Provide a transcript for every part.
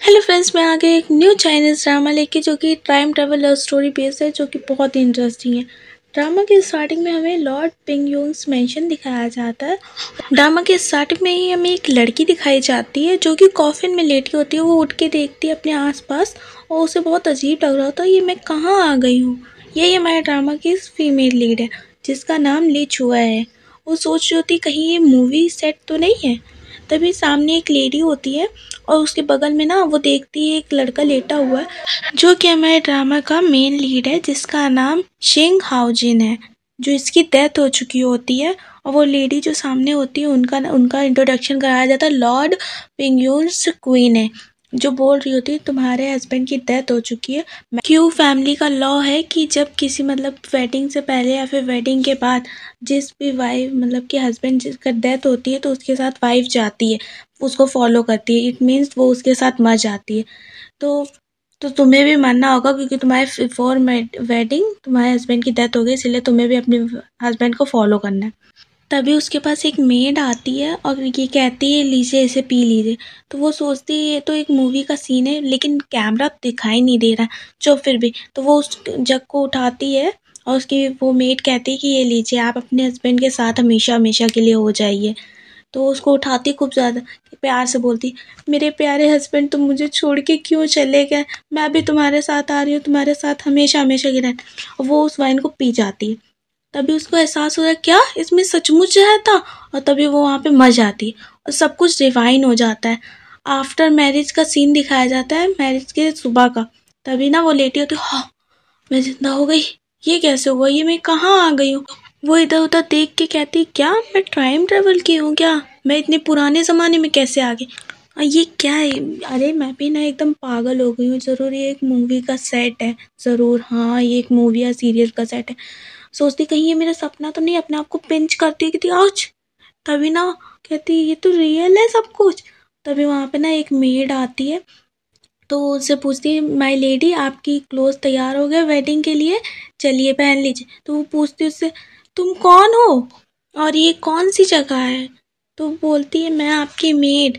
Hello friends, मैं आ गई एक न्यू चाइनीज़ ड्रामा लेके जो कि time travel love story based है, जो कि बहुत ही इंटरेस्टिंग है। ड्रामा के स्टार्टिंग में हमें लॉर्ड पिंग यूंग्स मेंशन दिखाया जाता है। ड्रामा के स्टार्टिंग में ही हमें एक लड़की दिखाई जाती है जो कि कॉफिन में लेटी होती है। वो उठ के देखती है अपने आसपास और उसे बहुत अजीब लग रहा होता है, ये मैं कहाँ आ गई हूँ। यही हमारे ड्रामा की फीमेल लीड है जिसका नाम ली चुआ है। वो सोच रही होती कहीं ये मूवी सेट तो नहीं है। तभी सामने एक लेडी होती है और उसके बगल में ना वो देखती है एक लड़का लेटा हुआ है जो कि हमारे ड्रामा का मेन लीड है, जिसका नाम शिंग हाओजिन है, जो इसकी डेथ हो चुकी होती है। और वो लेडी जो सामने होती है उनका उनका इंट्रोडक्शन कराया जाता है, लॉर्ड पिंगयून्स क्वीन है, जो बोल रही होती है तुम्हारे हस्बैंड की डेथ हो चुकी है। क्यों फैमिली का लॉ है कि जब किसी वेडिंग से पहले या फिर वेडिंग के बाद जिस भी वाइफ कि हस्बैंड जिसका डेथ होती है तो उसके साथ वाइफ जाती है, उसको फॉलो करती है। इट मीन्स वो उसके साथ मर जाती है। तो तुम्हें भी मरना होगा क्योंकि तुम्हारे बिफोर वेडिंग तुम्हारे हस्बैंड की डेथ हो गई, इसलिए तुम्हें भी अपने हस्बैंड को फॉलो करना है। तभी उसके पास एक मेड आती है और ये कहती है लीजिए इसे पी लीजिए। तो वो सोचती है ये तो एक मूवी का सीन है लेकिन कैमरा दिखाई नहीं दे रहा है, जो फिर भी तो वो उस जग को उठाती है और उसकी वो मेड कहती है कि ये लीजिए, आप अपने हस्बैंड के साथ हमेशा हमेशा के लिए हो जाइए। तो उसको उठाती खूब ज़्यादा प्यार से बोलती, मेरे प्यारे हस्बैंड तुम मुझे छोड़ के क्यों चले गए, मैं भी तुम्हारे साथ आ रही हूँ, तुम्हारे साथ हमेशा हमेशा के रहना। और वो उस वाइन को पी जाती है। तभी उसको एहसास हो रहा है क्या इसमें सचमुच जहर था, और तभी वो वहाँ पे मर जाती है और सब कुछ रिवाइन हो जाता है। आफ्टर मैरिज का सीन दिखाया जाता है, मैरिज के सुबह का। तभी ना वो लेटी होती है, हाँ मैं जिंदा हो गई, ये कैसे हुआ, ये मैं कहाँ आ गई हूँ। वो इधर उधर देख के कहती क्या मैं टाइम ट्रेवल की हूँ क्या, मैं इतने पुराने ज़माने में कैसे आ गई, और ये क्या है। अरे मैं भी ना एकदम पागल हो गई हूँ, ज़रूर ये एक मूवी का सेट है, ज़रूर हाँ ये एक मूवी या सीरियल का सेट है। सोचती कहीं ये मेरा सपना तो नहीं, अपने आप को पिंच करती है कि आज। तभी ना कहती ये तो रियल है सब कुछ। तभी वहाँ पे ना एक मेड आती है, तो उससे पूछती है माय लेडी आपकी क्लोथ तैयार हो गए वेडिंग के लिए, चलिए पहन लीजिए। तो वो पूछती है उससे तुम कौन हो और ये कौन सी जगह है। तो बोलती है मैं आपकी मेड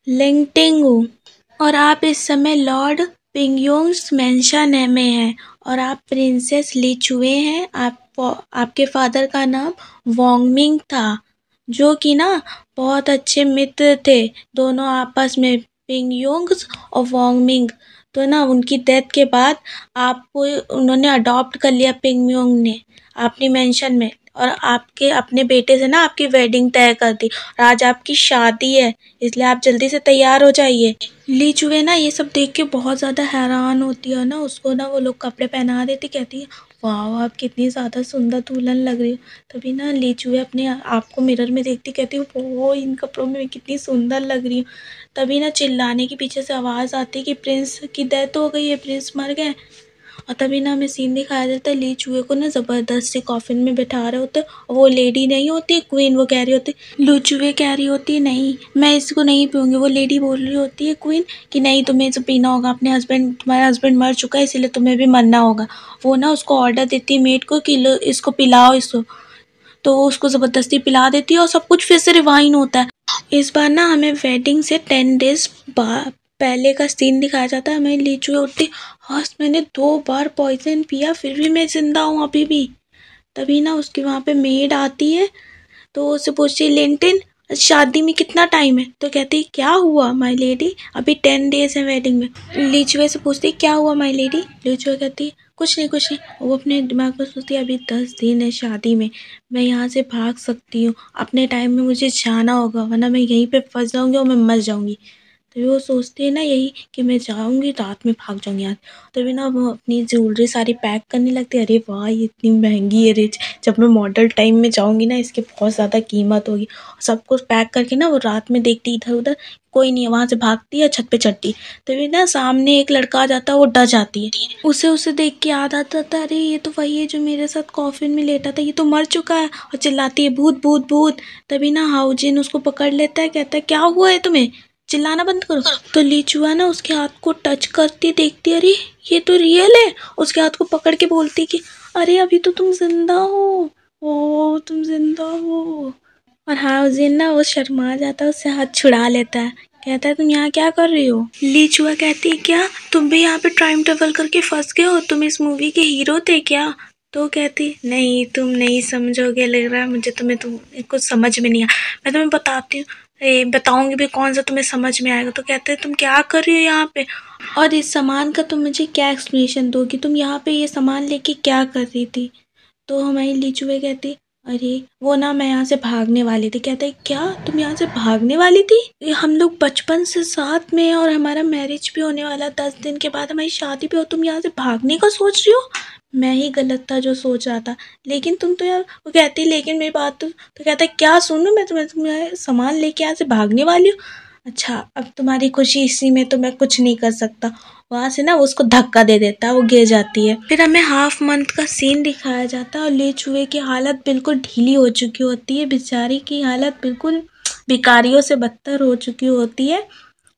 लिंगटिंग हूँ और आप इस समय लॉर्ड पिंगयोंग्स मेंशन में हैं और आप प्रिंसेस ली चुए हैं। आपके फादर का नाम वोंगमिंग था, जो कि ना बहुत अच्छे मित्र थे दोनों आपस में, पिंगयोंग्स और वोंगमिंग। तो ना उनकी डेथ के बाद आपको उन्होंने अडॉप्ट कर लिया पिंगयोंग ने अपनी मेंशन में, और आपके अपने बेटे से ना आपकी वेडिंग तय कर दी और आज आपकी शादी है, इसलिए आप जल्दी से तैयार हो जाइए। ली चुए ना ये सब देख के बहुत ज़्यादा हैरान होती है ना, उसको ना वो लोग कपड़े पहना देती, कहती है वाह आप कितनी ज़्यादा सुंदर दुल्हन लग रही हो। तभी ना ली चुए अपने आप को मिरर में देखती, कहती है वो इन कपड़ों में मैं कितनी सुंदर लग रही हूँ। तभी ना चिल्लाने की पीछे से आवाज़ आती है कि प्रिंस की डेथ हो गई है, प्रिंस मर गए। और तभी ना हमें सीन दिखाया जाता है ली चूहे को ना ज़बरदस्ती कॉफिन में बैठा रहे होते, और वो लेडी नहीं होती क्वीन, वो कह रही होती ली चूहे कह रही होती नहीं मैं इसको नहीं पीऊँगी। वो लेडी बोल रही होती है क्वीन कि नहीं तुम्हें इसे पीना होगा, अपने हस्बैंड तुम्हारा हस्बैंड मर चुका है इसीलिए तुम्हें भी मरना होगा। वो ना उसको ऑर्डर देती है मेड को कि लो इसको पिलाओ इसको। तो वो उसको ज़बरदस्ती पिला देती है और सब कुछ फिर से रिवाइन होता है। इस बार ना हमें वेडिंग से 10 डेज पहले का सीन दिखाया जाता है। हमें ली चुहे उठती, हाँ मैंने 2 बार पॉइजन पिया फिर भी मैं जिंदा हूँ अभी भी। तभी ना उसकी वहाँ पे मेड आती है, तो उससे पूछती है लिंटन शादी में कितना टाइम है। तो कहती है क्या हुआ माय लेडी, अभी 10 डेज है वेडिंग में। लीचुए से पूछती है क्या हुआ माय लेडी। लीचुए कहती है कुछ नहीं कुछ नहीं। वो अपने दिमाग में सोचती है अभी 10 दिन है शादी में, मैं यहाँ से भाग सकती हूँ, अपने टाइम में मुझे जाना होगा वरना मैं यहीं पे फंस जाऊँगी और मैं मर जाऊँगी। तभी वो सोचती है ना यही कि मैं जाऊँगी रात में भाग जाऊँगी यहाँ। तभी ना वो अपनी ज्वेलरी सारी पैक करने लगती है, अरे वाह ये इतनी महंगी है रिच, जब मैं मॉडल टाइम में जाऊँगी ना इसकी बहुत ज़्यादा कीमत होगी। सब कुछ पैक करके ना वो रात में देखती इधर उधर कोई नहीं है, वहाँ से भागती है छत पे चढ़ती। तभी ना सामने एक लड़का आ जाता है, वो डर जाती है, उसे उसे देख के याद आता था अरे ये तो वही है जो मेरे साथ कॉफिन में लेटा था, ये तो मर चुका है, और चिल्लाती है भूत भूत भूत। तभी ना हाउजिन उसको पकड़ लेता है, कहता है क्या हुआ है तुम्हें, चिल्लाना बंद करो। तो लीचुआ ना उसके हाथ को टच करती देखती अरे ये तो रियल है, उसके हाथ को पकड़ के बोलती कि अरे अभी तो तुम जिंदा हो, ओ तुम जिंदा हो। और हाउजिन ना वो शर्मा जाता है, उससे हाथ छुड़ा लेता है, कहता है तुम यहाँ क्या कर रही हो। ली चुआ कहती है क्या तुम भी यहाँ पे टाइम ट्रेवल करके फंस गए हो, तुम इस मूवी के हीरो थे क्या। तो कहती नहीं तुम नहीं समझोगे, लग रहा है मुझे तुम्हें कुछ समझ में नहीं आया, मैं तुम्हें बताती हूँ, बताऊंगी भी कौन सा तुम्हें समझ में आएगा। तो कहते हैं तुम क्या कर रही हो यहाँ पे, और इस सामान का तुम मुझे क्या एक्सप्लेनेशन दोगी, तुम यहाँ पे ये सामान लेके क्या कर रही थी। तो हमारी लीचुए कहती अरे वो ना मैं यहाँ से भागने वाली थी। कहता है क्या तुम यहाँ से भागने वाली थी, ये हम लोग बचपन से साथ में हैं और हमारा मैरिज भी होने वाला 10 दिन के बाद हमारी शादी भी हो, तुम यहाँ से भागने का सोच रही हो। मैं ही गलत था जो सोच रहा था, लेकिन तुम तो यार। वो कहती लेकिन मेरी बात तो कहता है क्या सुनूं मैं, तुम्हें सामान लेके यहाँ से भागने वाली हूँ। अच्छा अब तुम्हारी खुशी इसी में, तो मैं कुछ नहीं कर सकता। वहाँ से ना उसको धक्का दे देता है, वो गिर जाती है। फिर हमें हाफ मंथ का सीन दिखाया जाता है और ले चूहे की हालत बिल्कुल ढीली हो चुकी होती है, बेचारी की हालत बिल्कुल भिखारियों से बदतर हो चुकी होती है।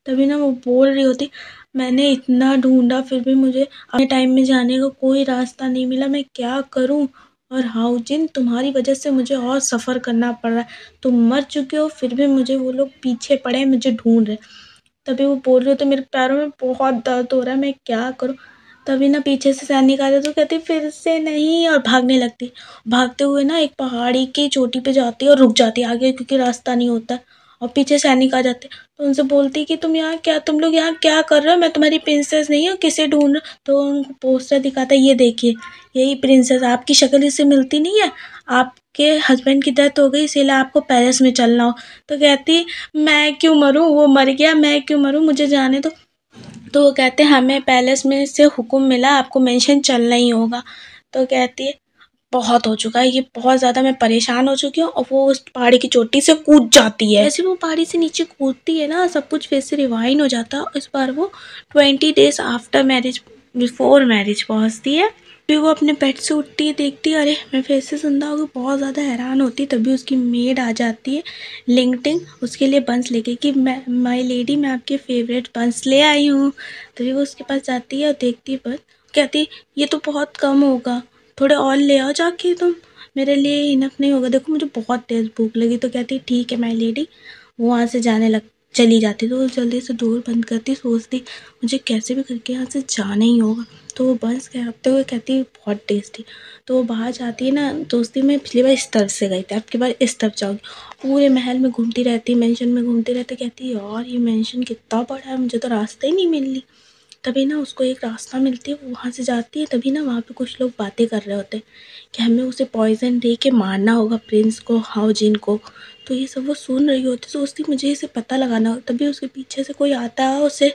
तभी ना वो बोल रही होती मैंने इतना ढूंढा फिर भी मुझे अपने टाइम में जाने का कोई रास्ता नहीं मिला, मैं क्या करूं। और हाउजिन तुम्हारी वजह से मुझे और सफ़र करना पड़ रहा है, तुम मर चुके हो फिर भी मुझे वो लोग पीछे पड़े हैं, मुझे ढूंढ रहे। तभी वो बोल रही हो तो मेरे पैरों में बहुत दर्द हो रहा है, मैं क्या करूं। तभी ना पीछे से सैनिक आते तो कहती फिर से नहीं, और भागने लगती। भागते हुए ना एक पहाड़ी की चोटी पे जाती है और रुक जाती है आगे, क्योंकि रास्ता नहीं होता। और पीछे सैनिक आ जाते तो उनसे बोलती कि तुम लोग यहाँ क्या कर रहे हो, मैं तुम्हारी प्रिंसेस नहीं हूँ, किसे ढूंढ रहे हो। तो उनको पोस्टर दिखाता है, ये देखिए यही प्रिंसेस, आपकी शक्ल इससे मिलती नहीं है, आपके हस्बैंड की डेथ हो गई इसीलिए आपको पैलेस में चलना हो। तो कहती मैं क्यों मरूं, वो मर गया मैं क्यों मरूं, मुझे जाने दो। तो वो कहते हैं हमें पैलेस में से हुक्म मिला आपको मेंशन चलना ही होगा। तो कहती है बहुत हो चुका है ये, बहुत ज़्यादा मैं परेशान हो चुकी हूँ। और वो उस पहाड़ी की चोटी से कूद जाती है। जैसे वो पहाड़ी से नीचे कूदती है ना, सब कुछ फिर से रिवाइंड हो जाता है। इस बार वो 20 days after marriage, before marriage पहुँचती है। फिर वो अपने बेड से उठती है, देखती है अरे मैं फिर से जिंदा हो गई, बहुत ज़्यादा हैरान होती है। तभी उसकी मेड आ जाती है लिंक्डइन उसके लिए बंस लेके कि मैं माय लेडी मैं आपके फेवरेट बंस ले आई हूँ। तभी वो उसके पास जाती है और देखती है बंस, कहती ये तो बहुत कम होगा, थोड़े और ले आओ जाके तुम, मेरे लिए इनफ नहीं होगा, देखो मुझे बहुत तेज़ भूख लगी। तो कहती ठीक है माय लेडी। वो वहाँ से जाने लग चली जाती। तो वो जल्दी से डोर बंद करती, सोचती मुझे कैसे भी करके यहाँ से जाना ही होगा। तो वो बंस कहते हुए कहती बहुत टेस्टी। तो वो बाहर जाती है ना, दोस्ती में पिछली बार इस तरफ से गई थी, अब की बार इस तरफ जाऊँगी। पूरे महल में घूमती रहती, मेंशन में घूमती रहती, कहती यार ये मेंशन कितना बड़ा है, मुझे तो रास्ता ही नहीं मिल रही। तभी ना उसको एक रास्ता मिलती है, वो वहाँ से जाती है। तभी ना वहाँ पे कुछ लोग बातें कर रहे होते हैं कि हमें उसे पॉइजन दे के मारना होगा प्रिंस को, हाउजिन को। तो ये सब वो सुन रही होती, सोचती मुझे इसे पता लगाना हो। तभी उसके पीछे से कोई आता है, उसे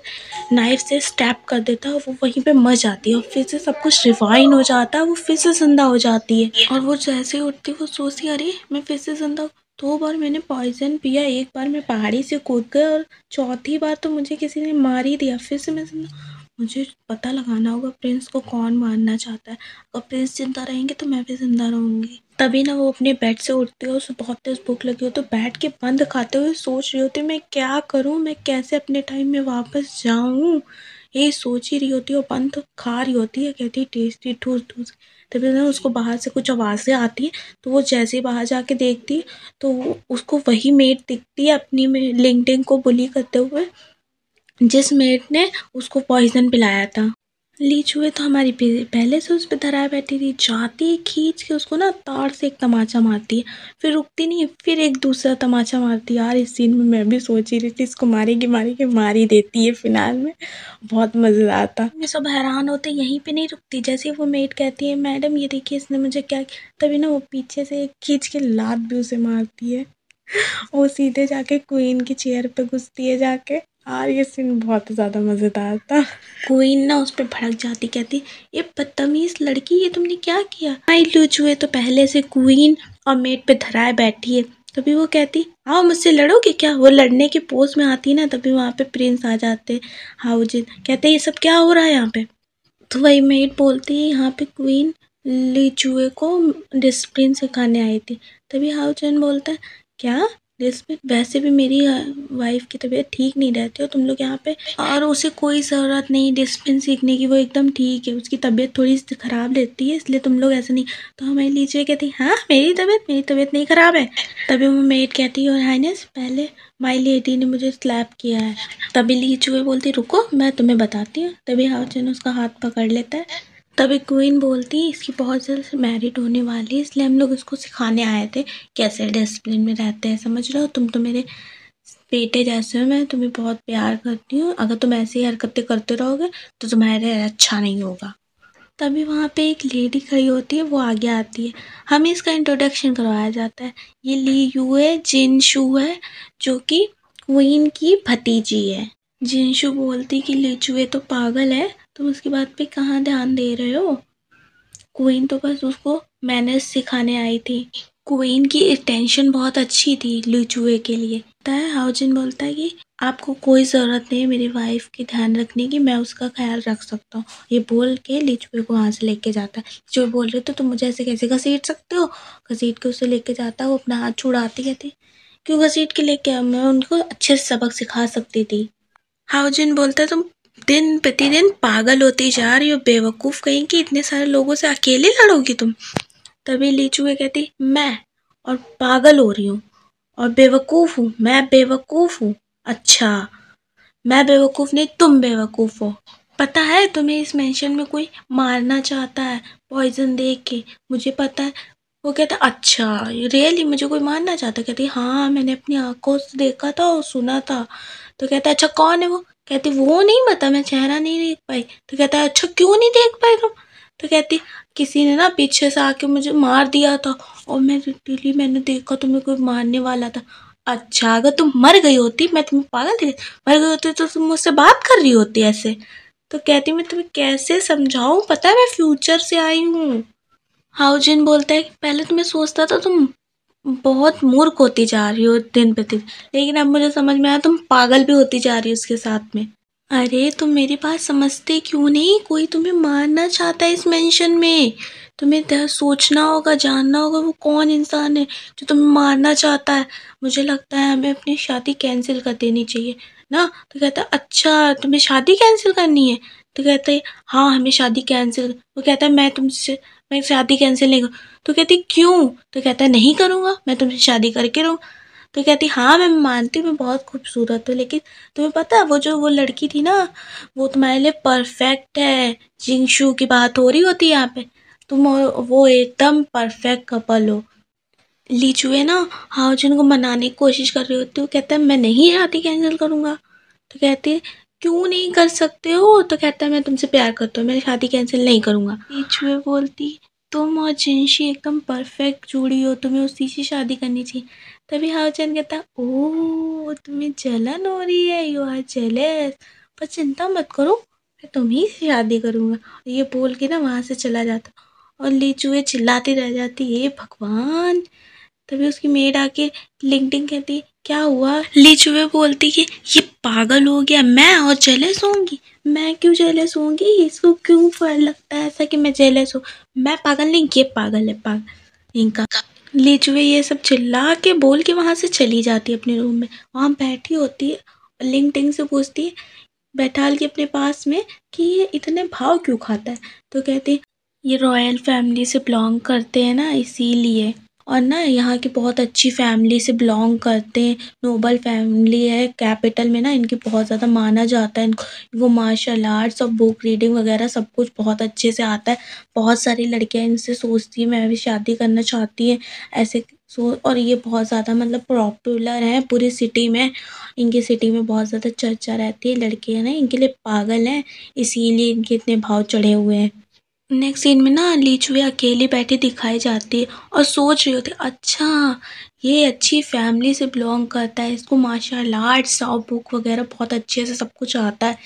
नाइफ से स्टैब कर देता है, वो वहीं पे मर जाती है। और फिर से सब कुछ रिवाइन हो जाता है, वो फिर से जिंदा हो जाती है। और वो जैसे ही उठती वो सोचती अरे मैं फिर से जिंदा, 2 बार मैंने पॉइजन पिया, 1 बार मैं पहाड़ी से कूद गई और चौथी बार तो मुझे किसी ने मार ही दिया, फिर से मैं जिंदा। मुझे पता लगाना होगा प्रिंस को कौन मारना चाहता है, अगर प्रिंस जिंदा रहेंगे तो मैं भी जिंदा रहूंगी। तभी ना वो अपने बेड से उठती है, उसे बहुत तेज भूख लगी हो तो बैठ के बंद खाते हुए सोच रही होती मैं क्या करूं, मैं कैसे अपने टाइम में वापस जाऊं। ये सोच ही रही होती है और बंद खा रही होती है, कहती है टेस्टी ठूस ठूस। तभी ना उसको बाहर से कुछ आवाज़ें आती हैं। तो वो जैसे ही बाहर जाके देखती है तो उसको वही मेड दिखती है अपनी में लिंक्डइन को बुली करते हुए, जिस मेड ने उसको पॉइजन पिलाया था। लीचुए तो हमारी पहले से उस पर धराए बैठी थी, जाती है खींच के उसको ना तार से एक तमाचा मारती है, फिर रुकती नहीं है, फिर एक दूसरा तमाचा मारती है। यार इस सीन में मैं भी सोच ही रही थी इसको मारेगी मारेगी, मार ही देती है फिनाल में, बहुत मज़ेदार था। ये सब हैरान होते यहीं पे नहीं रुकती, जैसे वो मेड कहती है मैडम ये देखिए इसने मुझे क्या किया, तभी ना वो पीछे से खींच के लात भी उसे मारती है। वो सीधे जाके क्वीन की चेयर पे घुसती है जाके। यार ये सीन बहुत ज़्यादा मज़ेदार था। क्वीन ना उस पर भड़क जाती, कहती ये बदतमीज लड़की ये तुमने क्या किया। आई लुचुए तो पहले से क्वीन और मेट पे धराए बैठी है। तभी वो कहती आओ मुझसे लड़ोगे क्या, वो लड़ने की पोज में आती ना, तभी वहाँ पे प्रिंस आ जाते हाउजिन, कहते ये सब क्या हो रहा है यहाँ पे। तो वही मेट बोलती है यहाँ पे क्वीन लीचुए को डिसिप्लिन सिखाने आई थी। तभी हाउजिन बोलता है क्या डिसिप्लिन। वैसे भी मेरी वाइफ की तबीयत ठीक नहीं रहती हो तुम लोग यहाँ पे, और उसे कोई ज़रूरत नहीं डिसिप्लिन सीखने की, वो एकदम ठीक है। उसकी तबीयत थोड़ी सी ख़राब रहती है, इसलिए तुम लोग ऐसे नहीं। तो हमारी लीची कहती हाँ मेरी तबीयत नहीं ख़राब है। तभी वो मेड कहती है और हाइनेस पहले माई लेडी ने मुझे स्लैप किया है। तभी लीचू बोलती रुको मैं तुम्हें बताती हूँ। तभी हाउचन उसका हाथ पकड़ लेता है। तभी क्वीन बोलती है इसकी बहुत जल्द मैरिड होने वाली है, इसलिए हम लोग इसको सिखाने आए थे कैसे डिसिप्लिन में रहते हैं। समझ रहे हो, तुम तो मेरे बेटे जैसे हो, मैं तुम्हें बहुत प्यार करती हूँ। अगर तुम ऐसी ही हरकतें करते रहोगे तो तुम्हारे अच्छा नहीं होगा। तभी वहाँ पे एक लेडी खड़ी होती है, वो आगे आती है। हमें इसका इंट्रोडक्शन करवाया जाता है। ये ली युए जिनशू है, जो कि क्वीन की भतीजी है। जिनशू बोलती कि लीचुए तो पागल है, तुम उसकी बात पे कहाँ ध्यान दे रहे हो। क्वीन तो बस उसको मैनर्स सिखाने आई थी। क्वीन की इंटेंशन बहुत अच्छी थी लीचुए के लिए। हाउजिन बोलता है कि आपको कोई ज़रूरत नहीं है मेरी वाइफ की ध्यान रखने की, मैं उसका ख्याल रख सकता हूँ। ये बोल के लीचुए को वहाँ से लेके जाता है। जो बोल रहे थे तुम मुझे ऐसे कैसे घसीट सकते हो, घसीट के उसे लेके जाता है। वो अपना हाथ छुड़ाती कहती क्यों घसीट के लेके आया, मैं उनको अच्छे से सबक सिखा सकती थी। हाउजिन बोलता है तुम दिन प्रतिदिन पागल होती जा रही हो, बेवकूफ़ कहीं की, इतने सारे लोगों से अकेले लड़ोगी तुम। तभी लीचुए कहती मैं और पागल हो रही हूँ और बेवकूफ़ हूँ, मैं बेवकूफ़ हूँ। अच्छा मैं बेवकूफ़ नहीं तुम बेवकूफ़ हो। पता है तुम्हें इस मेंशन में कोई मारना चाहता है पॉइजन दे के, मुझे पता है। वो कहता अच्छा रियली मुझे कोई मारना चाहता। कहती हाँ मैंने अपनी आंखों से देखा था और सुना था। तो कहता अच्छा कौन है वो। कहती वो नहीं पता, मैं चेहरा नहीं देख पाई। तो कहता है अच्छा क्यों नहीं देख पाई तुम। तो कहती किसी ने ना पीछे से आके मुझे मार दिया था और मैंने देखा तुम्हें कोई मारने वाला था। अच्छा अगर तुम मर गई होती, मैं तुम्हें पागल थी, मर गई होती तो तुम मुझसे बात कर रही होती ऐसे। तो कहती मैं तुम्हें कैसे समझाऊं, पता है मैं फ्यूचर से आई हूँ। हाउजिन बोलता है कि पहले तो मैं सोचता था तुम बहुत मूर्ख होती जा रही हो दिन पे दिन, लेकिन अब मुझे समझ में आया तुम पागल भी होती जा रही हो उसके साथ में। अरे तुम मेरी बात समझते क्यों नहीं, कोई तुम्हें मारना चाहता है इस मेंशन में। तुम्हें सोचना होगा, जानना होगा वो कौन इंसान है जो तुम्हें मारना चाहता है। मुझे लगता है हमें अपनी शादी कैंसिल कर देनी चाहिए ना। तो कहता है अच्छा तुम्हें शादी कैंसिल करनी है। तो कहते हाँ हमें शादी कैंसिल। वो कहता है मैं शादी कैंसिल नहीं करूँ। तो कहती क्यों। तो कहता है नहीं करूँगा, मैं तुमसे शादी करके रहूँ। तो कहती हाँ मैं मानती हूँ मैं बहुत खूबसूरत हूँ, लेकिन तुम्हें पता है वो लड़की थी ना, वो तुम्हारे लिए परफेक्ट है। जिंगशू की बात हो रही होती है यहाँ पे, तुम और वो एकदम परफेक्ट कपल हो। लीचुए ना हाउजिन को मनाने की कोशिश कर रही होती है। वो कहता है मैं नहीं शादी कैंसिल करूँगा। तो कहती है क्यों नहीं कर सकते हो। तो कहता है मैं तुमसे प्यार करता हूँ, मैं शादी कैंसिल नहीं करूँगा। लीचुए बोलती तुम और जिनशी एकदम परफेक्ट जोड़ी हो, तुम्हें उसी से शादी करनी चाहिए। तभी हाउचैन कहता ओह तुम्हें जलन हो रही है, यू आर जेलस, पर चिंता मत करो मैं तुम्ही से शादी करूँगा। ये बोल के ना वहाँ से चला जाता और लीचुए चिल्लाती रह जाती हे भगवान। तभी उसकी मेड आके लिंक्डइन कहती क्या हुआ। लीचुए बोलती कि ये पागल हो गया, मैं और जेलस होंगी। मैं क्यों जेलस होंगी, इसको क्यों फर्क लगता है ऐसा कि मैं जेलस हूँ। मैं पागल नहीं, ये पागल है पागल इनका। लीचुए ये सब चिल्ला के बोल के वहाँ से चली जाती है अपने रूम में। वहाँ बैठी होती है और लिंक्डइन से पूछती है बैठाल के अपने पास में कि ये इतने भाव क्यों खाता है। तो कहती ये रॉयल फैमिली से बिलोंग करते हैं ना इसीलिए, और ना यहाँ की बहुत अच्छी फैमिली से बिलोंग करते हैं, नोबल फैमिली है कैपिटल में ना, इनकी बहुत ज़्यादा माना जाता है इनको। वो मार्शल आर्ट्स और बुक रीडिंग वगैरह सब कुछ बहुत अच्छे से आता है। बहुत सारी लड़कियाँ इनसे सोचती है मैं भी शादी करना चाहती है ऐसे और ये बहुत ज़्यादा मतलब पॉपुलर है पूरी सिटी में। इनकी सिटी में बहुत ज़्यादा चर्चा रहती है, लड़कियाँ ना इनके लिए पागल हैं, इसीलिए इनके इतने भाव चढ़े हुए हैं। नेक्स्ट सीन में ना लीचुए अकेली बैठी दिखाई जाती है और सोच रही होती है अच्छा ये अच्छी फैमिली से बिलोंग करता है, इसको मार्शल आर्ट्स और बुक वगैरह बहुत अच्छे से सब कुछ आता है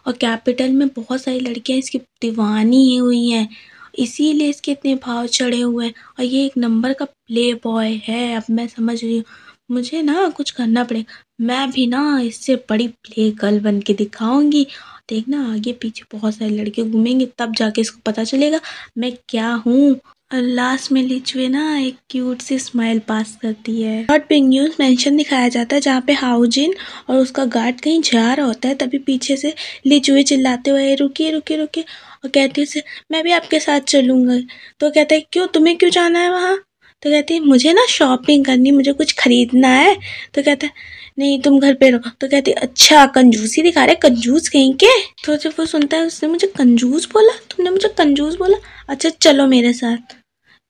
और कैपिटल में बहुत सारी लड़कियां इसकी दीवानी हुई हैं, इसीलिए इसके इतने भाव चढ़े हुए हैं। और ये एक नंबर का प्ले बॉय है। अब मैं समझ रही हूँ मुझे ना कुछ करना पड़ेगा, मैं भी ना इससे बड़ी प्ले गर्ल बन के दिखाऊंगी। देखना आगे पीछे बहुत सारे लड़के घूमेंगे तब जाके इसको पता चलेगा मैं क्या हूँ। और लास्ट में लीचुए ना एक क्यूट सी स्माइल पास करती है। लॉर्ड पिंगयूंस मेंशन दिखाया जाता है जहाँ पे हाउजिन और उसका गार्ड कहीं जा रहा होता है, तभी पीछे से लीचुए चिल्लाते हुए रुकिए रुकिए रुकिए और कहती है उसे मैं भी आपके साथ चलूंगा। तो कहता है क्यों, तुम्हें क्यों जाना है वहाँ? तो कहती है मुझे ना शॉपिंग करनी, मुझे कुछ खरीदना है। तो कहता है नहीं तुम घर पे रहो। तो कहती अच्छा कंजूसी दिखा रहे, कंजूस कहीं के। तो जब वो सुनता है उसने मुझे कंजूस बोला, तुमने मुझे कंजूस बोला, अच्छा चलो मेरे साथ।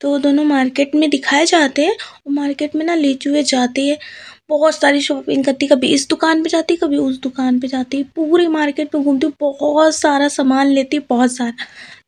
तो वो दोनों मार्केट में दिखाए जाते हैं और मार्केट में ना लीचुए जाती है, बहुत सारी शॉपिंग करती, कभी इस दुकान पे जाती कभी उस दुकान पे जाती, पूरी मार्केट में घूमती, बहुत सारा सामान लेती, बहुत सारा।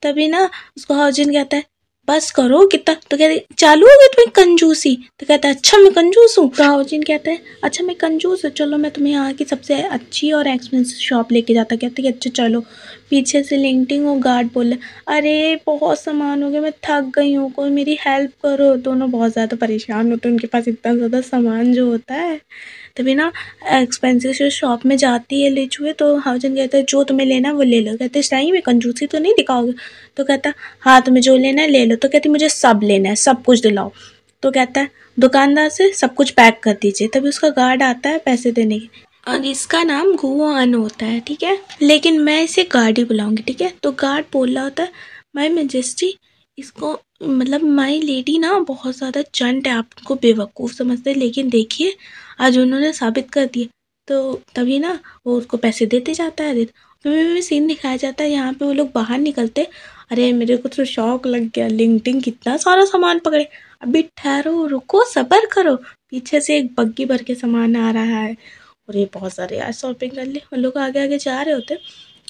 तभी ना उसको हाउजिन कहता है बस करो कितना। तो कहती चालू हो गई तुम्हें कंजूसी। तो कहता है अच्छा मैं कंजूस हूँ। तो हाउजिन कहता है अच्छा मैं कंजूस हूँ, चलो मैं तुम्हें यहाँ की सबसे अच्छी और एक्सपेंसिव शॉप लेके जाता। कहती है अच्छा चलो। पीछे से लिंगटिंग और गार्ड बोले अरे बहुत सामान हो गया, मैं थक गई हूँ, कोई मेरी हेल्प करो। दोनों बहुत ज़्यादा परेशान होते हैं, उनके पास इतना ज़्यादा सामान जो होता है। तभी ना एक्सपेंसिव शॉप में जाती है लीचुए, तो हाउजिन कहता है जो तुम्हें लेना है वो ले लो। कहते सही में कंजूसी तो नहीं दिखाओगे? तो कहता हाँ तुम्हें जो लेना है ले लो। तो कहती मुझे सब लेना है, सब कुछ दिलाओ। तो कहता है दुकानदार से सब कुछ पैक कर दीजिए। तभी उसका गार्ड आता है पैसे देने के, और इसका नाम गुआन होता है, ठीक है, लेकिन मैं इसे गार्ड ही बुलाऊंगी, ठीक है। तो गार्ड बोल रहा होता है माई मेजेस्टी, इसको मतलब माई लेडी ना बहुत ज़्यादा चंट है, आपको बेवकूफ़ समझते हैं, लेकिन देखिए आज उन्होंने साबित कर दिया। तो तभी ना वो उसको पैसे देते जाता है। फिर सीन दिखाया जाता है यहाँ पे वो लोग बाहर निकलते। अरे मेरे को तो शौक लग गया, लिंक्डइन कितना सारा सामान पकड़े, अभी ठहरो रुको सब्र करो। पीछे से एक बग्गी भर के सामान आ रहा है और ये बहुत सारे आज शॉपिंग कर ली। उन लोग आगे आगे जा रहे होते,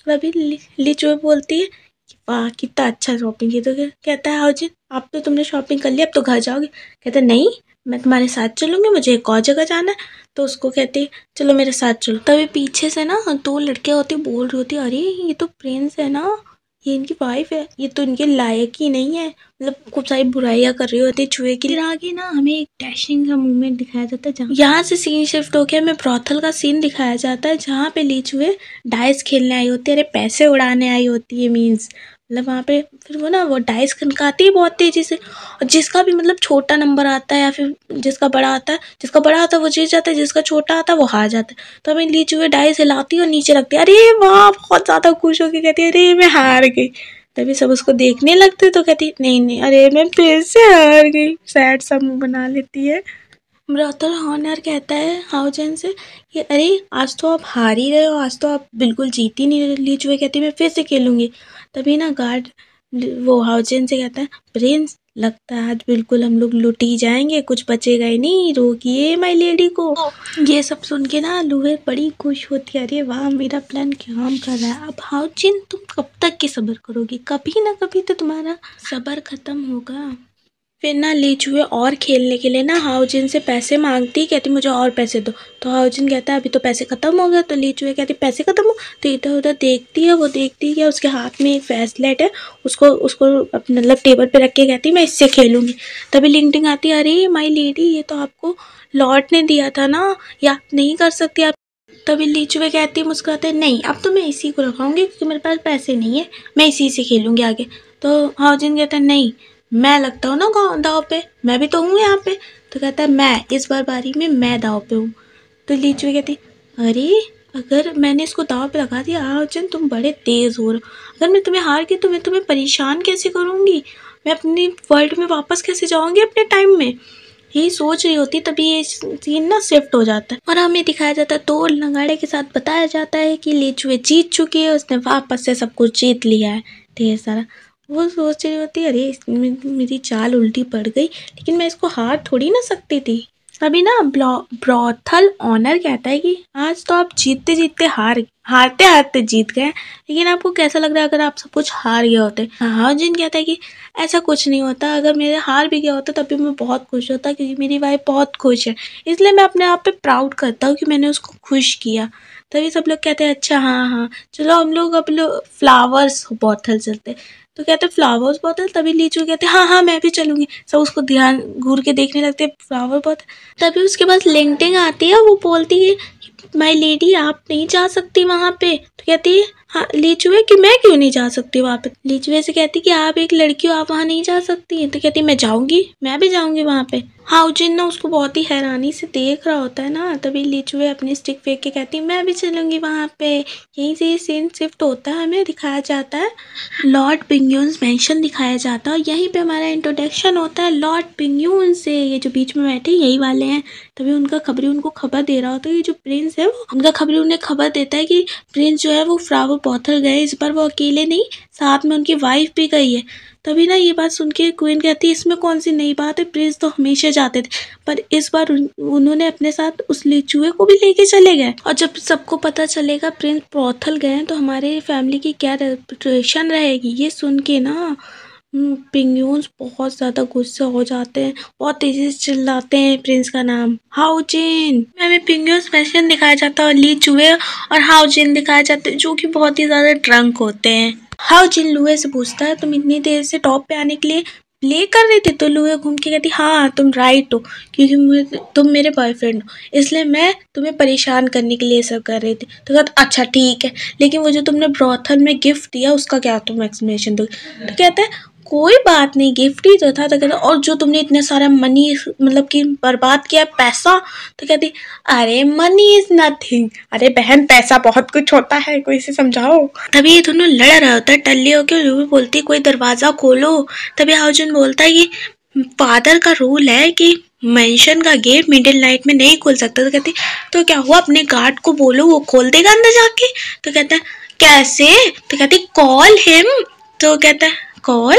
तभी लीचू बोलती है वाह कितना अच्छा शॉपिंग की। तो कहता है हाउजिन आप तो तुमने शॉपिंग कर ली, अब तो घर जाओगे। कहते नहीं मैं तुम्हारे साथ चलूंगी, मुझे एक और जगह जाना है। तो उसको कहती है चलो मेरे साथ चलो। तभी पीछे से ना दो लड़कियां होती बोल रही होती अरे ये तो प्रिंस है ना, ये इनकी वाइफ है, ये तो इनके लायक ही नहीं है, मतलब खूब सारी बुराइयां कर रही होती चूहे की। फिर आगे ना हमें एक डैशिंग का मूवमेंट दिखाया जाता है, जहाँ यहाँ से सीन शिफ्ट होकर हमें ब्रॉथल का सीन दिखाया जाता है, जहाँ पे लीचुए डाइस खेलने आई होती है, अरे पैसे उड़ाने आई होती है मीन्स, मतलब वहाँ पे फिर वो ना वो डाइस खनकाती है बहुत तेजी से, और जिसका भी मतलब छोटा नंबर आता है या फिर जिसका बड़ा आता है, जिसका बड़ा आता है वो जीत जाता है, जिसका छोटा आता है वो हार जाता है। तो हमें लीचुए डाइस हिलाती है और नीचे रखती है, अरे वाह बहुत ज़्यादा खुश होकर कहती है अरे मैं हार गई। तभी सब उसको देखने लगते तो कहती नहीं नहीं अरे मैं फिर से हार गई, सैड सा मुंह बना लेती है। ब्रॉथल हॉनर कहता है हाउजन से कि अरे आज तो आप हार ही रहे हो, आज तो आप बिल्कुल जीत ही नहीं रहे। लीचुए कहती मैं फिर से खेलूंगी। तभी ना गार्ड वो हाउजन से कहता है प्रिंस लगता है आज बिल्कुल हम लोग लुट ही जाएंगे, कुछ बचेगा ही नहीं, रोकिए माई लेडी को। ये सब सुन के ना लूहे बड़ी खुश होती है, अरे वाह मेरा प्लान काम कर रहा है। अब हाउजिन तुम कब तक की सब्र करोगी, कभी ना कभी तो तुम्हारा सब्र खत्म होगा। फिर ना लीचुए और खेलने के लिए ना हाउजिन से पैसे मांगती, कहती मुझे और पैसे दो। तो हाउजिन कहता है अभी तो पैसे खत्म हो गए। तो लीचुए कहती पैसे खत्म हो। तो इधर उधर देखती है, वो देखती है उसके हाथ में एक फ्लैशलाइट है, उसको उसको मतलब टेबल पे रख के कहती मैं इससे खेलूंगी। तभी लिंक्डइन आती है, अरे माई लेडी ये तो आपको लॉर्ड ने दिया था ना, या आप नहीं कर सकती आप। तभी लीचुए कहती है मुस्कुराते नहीं अब तो मैं इसी को रखाऊंगी क्योंकि मेरे पास पैसे नहीं है, मैं इसी से खेलूंगी आगे। तो हाउजिन कहता है नहीं मैं लगता हूँ ना दाव पे, मैं भी तो हूँ यहाँ पे। तो कहता है मैं इस बार बारी में मैं दाव पे हूँ। तो लीचुए कहती अरे अगर मैंने इसको दाव पे लगा दिया हाउजिन तुम बड़े तेज़ हो रहे हो, अगर मैं तुम्हें हार गई तो मैं तुम्हें परेशान कैसे करूँगी, मैं अपनी वर्ल्ड में वापस कैसे जाऊँगी अपने टाइम में। यही सोच रही होती तभी ये सीन ना शिफ्ट हो जाता है और हमें दिखाया जाता है तोड़ नगाड़े के साथ बताया जाता है कि लीचुए जीत चुकी है, उसने वापस से सब कुछ जीत लिया है ढेर सारा। वो सोच रही होती है अरे मेरी चाल उल्टी पड़ गई, लेकिन मैं इसको हार थोड़ी ना सकती थी। अभी ना ब्रॉथल ऑनर कहता है कि आज तो आप जीतते जीतते हारते हारते जीत गए, लेकिन आपको कैसा लग रहा है अगर आप सब कुछ हार गए होते। हाउजिन कहता है कि ऐसा कुछ नहीं होता, अगर मेरे हार भी गया होता तब भी मैं बहुत खुश होता क्योंकि मेरी वाइफ बहुत खुश है, इसलिए मैं अपने आप पे प्राउड करता हूँ कि मैंने उसको खुश किया। तभी सब लोग कहते हैं अच्छा हाँ हाँ चलो हम लोग अब फ्लावर्स बॉटल चलते। तो कहते फ्लावर्स बॉटल। तभी लीचू कहते हाँ हाँ मैं भी चलूंगी। सब उसको ध्यान घूर के देखने लगते फ्लावर बॉटल। तभी उसके पास लिंक्डइन आती है, वो बोलती है माई लेडी आप नहीं जा सकती वहाँ पे। तो कहती है हाँ लीचुए कि मैं क्यों नहीं जा सकती वहाँ पे। लीचुए से कहती कि आप एक लड़की हो, आप वहाँ नहीं जा सकती। तो कहती मैं जाऊंगी, मैं भी जाऊंगी वहाँ पे। हाउजिन ना उसको बहुत ही हैरानी से देख रहा होता है ना, तभी लीचुए अपनी स्टिक फेंक के कहती मैं भी चलूंगी वहाँ पे। यहीं से ये सीन शिफ्ट होता है, हमें दिखाया जाता है लॉर्ड पिंग्यून्स मैंशन दिखाया जाता है, और यहीं पे हमारा इंट्रोडक्शन होता है लॉर्ड पिंग्यून से। ये जो बीच में बैठे यही वाले हैं। तभी उनका खबरी उनको खबर दे रहा होता है, ये जो प्रिंस है वो उनका खबरी उन्हें खबर देता है कि प्रिंस जो है वो फ्लावर पॉथर गए। इस बार वो अकेले नहीं, साथ में उनकी वाइफ भी गई है। तभी ना ये बात सुन के क्वीन कहती है इसमें कौन सी नई बात है, प्रिंस तो हमेशा जाते थे, पर इस बार उन्होंने अपने साथ उस लीचुए को भी लेके चले गए। और जब सबको पता चलेगा प्रिंस पॉथल गए हैं तो हमारे फैमिली की क्या रेपुटेशन रहेगी। ये सुन के ना पिंग्यून्स बहुत ज़्यादा गुस्सा हो जाते हैं, बहुत तेज़ी से चिल्लाते हैं प्रिंस का नाम हाउजिन। हमें पिंग्यून्स मैंशन दिखाया जाता है और लीचुए और हाउजिन दिखाया जाता है जो कि बहुत ही ज़्यादा ड्रंक होते हैं। हाउजिन लुए से पूछता है तुम इतनी देर से टॉप पे आने के लिए प्ले कर रहे थे। तो लुए घूम के कहती हाँ तुम राइट हो, क्योंकि तुम मेरे बॉयफ्रेंड हो, इसलिए मैं तुम्हें परेशान करने के लिए सब कर रही थी। तो कहता अच्छा ठीक है, लेकिन वो जो तुमने ब्रॉथल में गिफ्ट दिया उसका क्या तुम एक्सप्लेनेशन दो। तो कहता है कोई बात नहीं, गिफ्ट ही तो था। तो कहता और जो तुमने इतने सारा मनी मतलब कि बर्बाद किया पैसा। तो कहती अरे मनी इज नथिंग, अरे बहन पैसा बहुत कुछ होता है, कोई से समझाओ। तभी ये दोनों लड़ रहा होता है टल्ली होके, लूबी बोलती कोई दरवाजा खोलो। तभी हाउजिन बोलता है कि फादर का रूल है कि मेंशन का गेट मिडिल नाइट में नहीं खोल सकता। तो कहती तो क्या हुआ, अपने गार्ड को बोलो वो खोल देगा अंदर जाके। तो कहता है कैसे। तो कहती कॉल हिम। तो कहता है कॉल।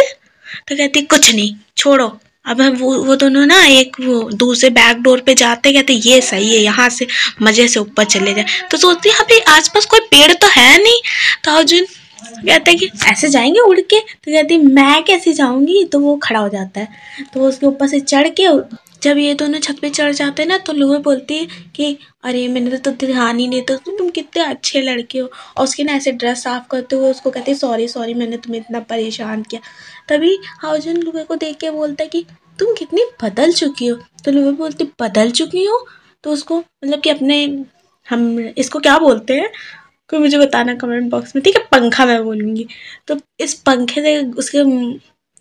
तो कहती कुछ नहीं छोड़ो, अब हम वो दोनों ना एक वो दूसरे बैक डोर पे जाते, कहते ये सही है, यहाँ से मजे से ऊपर चले जाए। तो सोचती है अभी आसपास कोई पेड़ तो है नहीं। तो अर्जुन कहता है कि ऐसे जाएंगे उड़ के। तो कहती मैं कैसे जाऊंगी। तो वो खड़ा हो जाता है, तो वो उसके ऊपर से चढ़ के जब ये दोनों छत पे चढ़ जाते हैं ना तो लुए बोलती है कि अरे मैंने तो ध्यान ही नहीं, तो तुम कितने अच्छे लड़के हो। और उसके ना ऐसे ड्रेस साफ करते हुए उसको कहते सॉरी सॉरी मैंने तुम्हें इतना परेशान किया। तभी हाउजिन लुए को देख के बोलता है कि तुम कितनी बदल चुकी हो। तो लुए बोलती बदल चुकी हो। तो उसको मतलब कि अपने हम इसको क्या बोलते हैं कोई मुझे बताना कमेंट बॉक्स में, ठीक है। पंखा मैं बोलूँगी। तो इस पंखे से उसके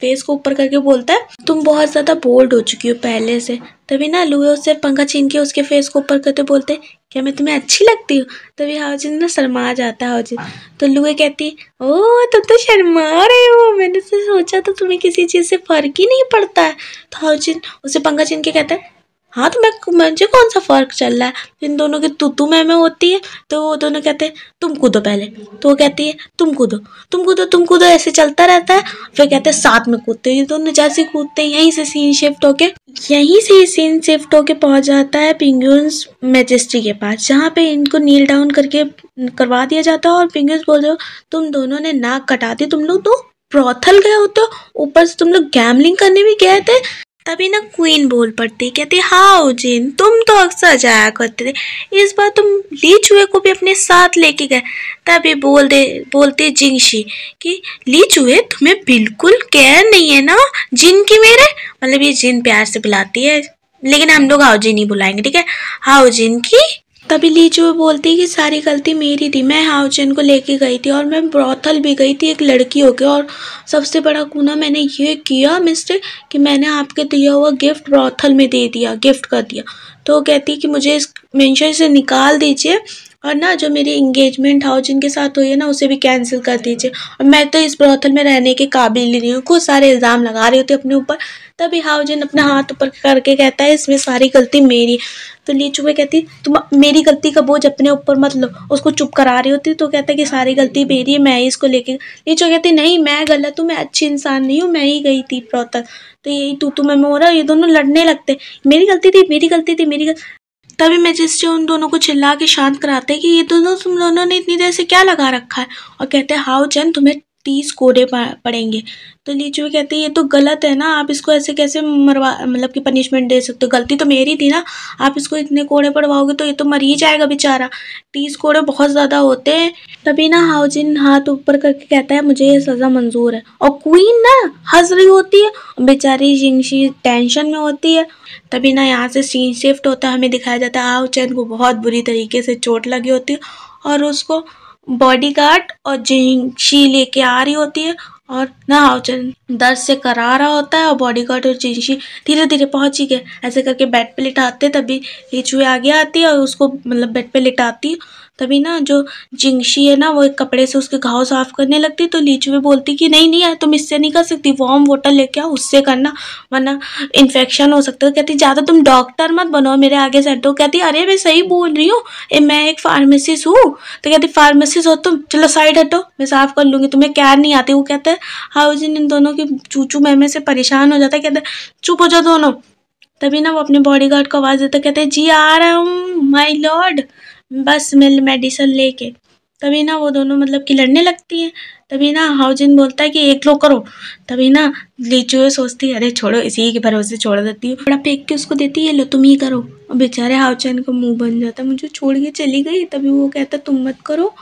फेस को ऊपर करके बोलता है तुम बहुत ज़्यादा बोल्ड हो चुकी हो पहले से। तभी ना लुए उससे पंखा छीन के उसके फेस को ऊपर करते बोलते क्या मैं तुम्हें अच्छी लगती हूँ। तभी हाउजिन ना शर्मा जाता है हाउजिन। तो लुए कहती ओ तुम तो शर्मा रहे हो, मैंने तो सोचा तो तुम्हें किसी चीज़ से फर्क ही नहीं पड़ता है। तो हाउजिन उसे पंखा छीन के कहता है हाँ तो मुझे कौन सा फ़र्क चल रहा है, इन दोनों की तू मैं होती है। तो वो दोनों कहते हैं तुम कूदो पहले। तो वो कहती है तुम कूदो तुम कूदो तुम कूदो, ऐसे चलता रहता है। फिर कहते हैं साथ में कूदते हैं। ये दोनों जैसे कूदते हैं यहीं से सीन शिफ्ट होके पहुंच जाता है पिंग्यून्स मैजेस्टी के पास, जहाँ पे इनको नील डाउन करके करवा दिया जाता है। और पिंग्यून्स बोल रहे हो तुम दोनों ने नाक कटा दी, तुम लोग तो ब्रॉथल गए होते हो, ऊपर से तुम लोग गैमलिंग करने भी गए थे। तभी ना क्वीन बोल पड़ती, कहती हाउजिन तुम तो अक्सर जाया करते थे, इस बार तुम लीचुए को भी अपने साथ लेके गए। तभी बोलते जिंगशी कि लीचुए तुम्हें बिल्कुल केयर नहीं है ना जिन की मेरे, मतलब ये जिन प्यार से बुलाती है लेकिन हम लोग हाउजिन ही बुलाएंगे, ठीक है, हाउजिन की। तभी लीचू बोलती कि सारी गलती मेरी थी, मैं हाउजिन को लेके गई थी और मैं ब्रॉथल भी गई थी एक लड़की होके, और सबसे बड़ा गुनाह मैंने ये किया मिस्टेक कि मैंने आपके दिया हुआ गिफ्ट ब्रॉथल में दे दिया, गिफ्ट कर दिया। तो कहती कि मुझे इस मेंशन से निकाल दीजिए और ना जो मेरी इंगेजमेंट हाउजिन के साथ हुई है ना उसे भी कैंसिल कर दीजिए, और मैं तो इस ब्रॉथल में रहने के काबिल ही नहीं हूँ। खूब सारे इल्ज़ाम लगा रही होती अपने ऊपर। तभी हाउजिन अपना हाथ ऊपर करके कहता है इसमें सारी गलती मेरी। तो लीचुए कहती तुम मेरी गलती का बोझ अपने ऊपर मत लो, उसको चुप करा रही होती। तो कहता है कि सारी गलती मेरी है, मैं ही इसको लेके। लीचुए कहती नहीं मैं गलत हूँ, मैं अच्छी इंसान नहीं हूँ, मैं ही गई थी ब्रॉथल। तो यही तू मैं हो रहा, ये दोनों लड़ने लगते, मेरी गलती थी मेरी गलती थी मेरी गलती। तभी मैजिस्ट्रेट उन दोनों को चिल्ला के शांत कराते हैं कि ये दोनों तुम दोनों ने इतनी देर से क्या लगा रखा है, और कहते हैं हाउजिन तुम्हें 30 कोड़े पड़ेंगे। तो लीचू कहते हैं ये तो गलत है ना, आप इसको ऐसे कैसे मरवा मतलब कि पनिशमेंट दे सकते हो, गलती तो मेरी थी ना, आप इसको इतने कोड़े पड़वाओगे तो ये तो मर ही जाएगा बेचारा, 30 कोड़े बहुत ज़्यादा होते हैं। तभी ना हाउजिन हाथ ऊपर करके कहता है मुझे ये सज़ा मंजूर है, और क्वीन ना हंस रही होती है, बेचारी जिंगशी टेंशन में होती है। तभी ना यहाँ से सीन शिफ्ट होता है, हमें दिखाया जाता है हाउजिन को बहुत बुरी तरीके से चोट लगी होती है और उसको बॉडीगार्ड और जिंगशी लेके आ रही होती है और ना हाउचन दर्द से करा रहा होता है और बॉडीगार्ड और जिंगशी धीरे धीरे पहुंच ही गए। ऐसे करके बेड पे लिटाते तभी लीचुए आगे आती है और उसको मतलब बेड पे लिटाती है। तभी ना जो जिंगशी है ना वो एक कपड़े से उसके घाव साफ करने लगती, तो लीचुए बोलती कि नहीं नहीं यार तुम इससे नहीं कर सकती, वार्म वाटर लेके आओ उससे करना वरना इन्फेक्शन हो सकता है। कहती ज़्यादा तुम डॉक्टर मत बनो मेरे आगे से हटो। कहती अरे मैं सही बोल रही हूँ, मैं एक फार्मेसिस्ट हूँ। तो कहती फार्मेसिस्ट हो तुम, चलो साइड हटो मैं साफ कर लूंगी, तुम्हें क्या नहीं आती। वो कहते हैं हाउजिन इन दोनों की चूचू मैमे से परेशान हो जाता है, कहते चुप हो जाओ दोनों। तभी ना वो अपने बॉडीगार्ड को आवाज देता, कहते जी आ रहा हूँ माय लॉर्ड, बस मैं मेडिसिन लेके। तभी ना वो दोनों मतलब कि लड़ने लगती हैं। तभी ना हाउजिन बोलता है कि एक लो करो। तभी ना लीचुए सोचती है अरे छोड़ो इसी के भरोसे छोड़ देती हूँ, बड़ा फेंक के उसको देती है लो तुम ही करो। और बेचारे हाउचैन का मुंह बन जाता, मुझे छोड़ के चली गई। तभी वो कहता तुम मत करो।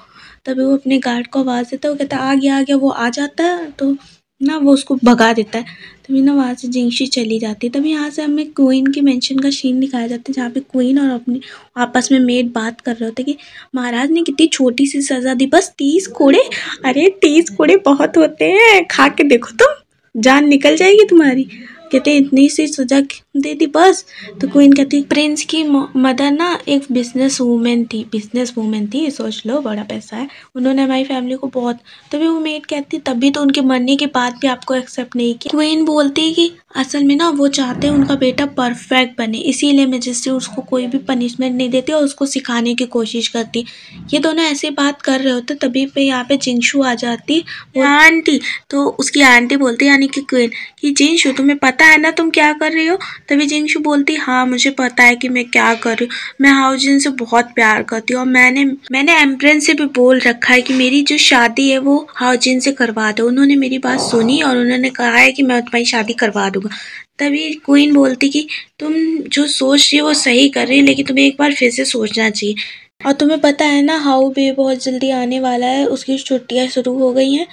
तभी वो अपने गार्ड को आवाज़ देता है, वो कहता आ गया। वो आ जाता है तो ना वो उसको भगा देता है। तभी ना वहाँ से जिंगशी चली जाती है। तभी यहाँ से हमें क्वीन के मेंशन का सीन दिखाया जाता है जहाँ पे क्वीन और अपनी आपस में मेड बात कर रहे होते कि महाराज ने कितनी छोटी सी सज़ा दी, बस 30 कोड़े। अरे 30 कोड़े बहुत होते हैं, खा के देखो तुम जान निकल जाएगी तुम्हारी। कहते हैं इतनी सी सजा दे दी बस। तो क्वीन कहती प्रिंस की मदर ना एक बिजनेस वूमेन थी, सोच लो बड़ा पैसा है, उन्होंने हमारी फैमिली को बहुत। तभी वो मेड कहती तभी तो उनके मरने के बाद भी आपको एक्सेप्ट नहीं किया। क्वीन बोलती कि असल में ना वो चाहते हैं उनका बेटा परफेक्ट बने, इसीलिए मैजेस्टी उसको कोई भी पनिशमेंट नहीं देती और उसको सिखाने की कोशिश करती। ये दोनों ऐसे बात कर रहे होते तभी पे यहाँ पे जिंगशू आ जाती वो आंटी। तो उसकी आंटी बोलती यानी कि क्वीन कि जिंगशू तुम्हें पता है ना तुम क्या कर रही हो। तभी जिंगशू बोलती हाँ मुझे पता है कि मैं क्या कर रही हूँ, मैं हाउजिन से बहुत प्यार करती हूँ और मैंने एम्प्रेस से भी बोल रखा है कि मेरी जो शादी है वो हाउजिन से करवा दो। उन्होंने मेरी बात सुनी और उन्होंने कहा है कि मैं तुम्हारी शादी करवा दूंगा। तभी क्वीन बोलती कि तुम जो सोच रही हो वो सही कर रही है, लेकिन तुम्हें एक बार फिर से सोचना चाहिए। और तुम्हें पता है ना हाउ पे बहुत जल्दी आने वाला है, उसकी छुट्टियां शुरू हो गई हैं।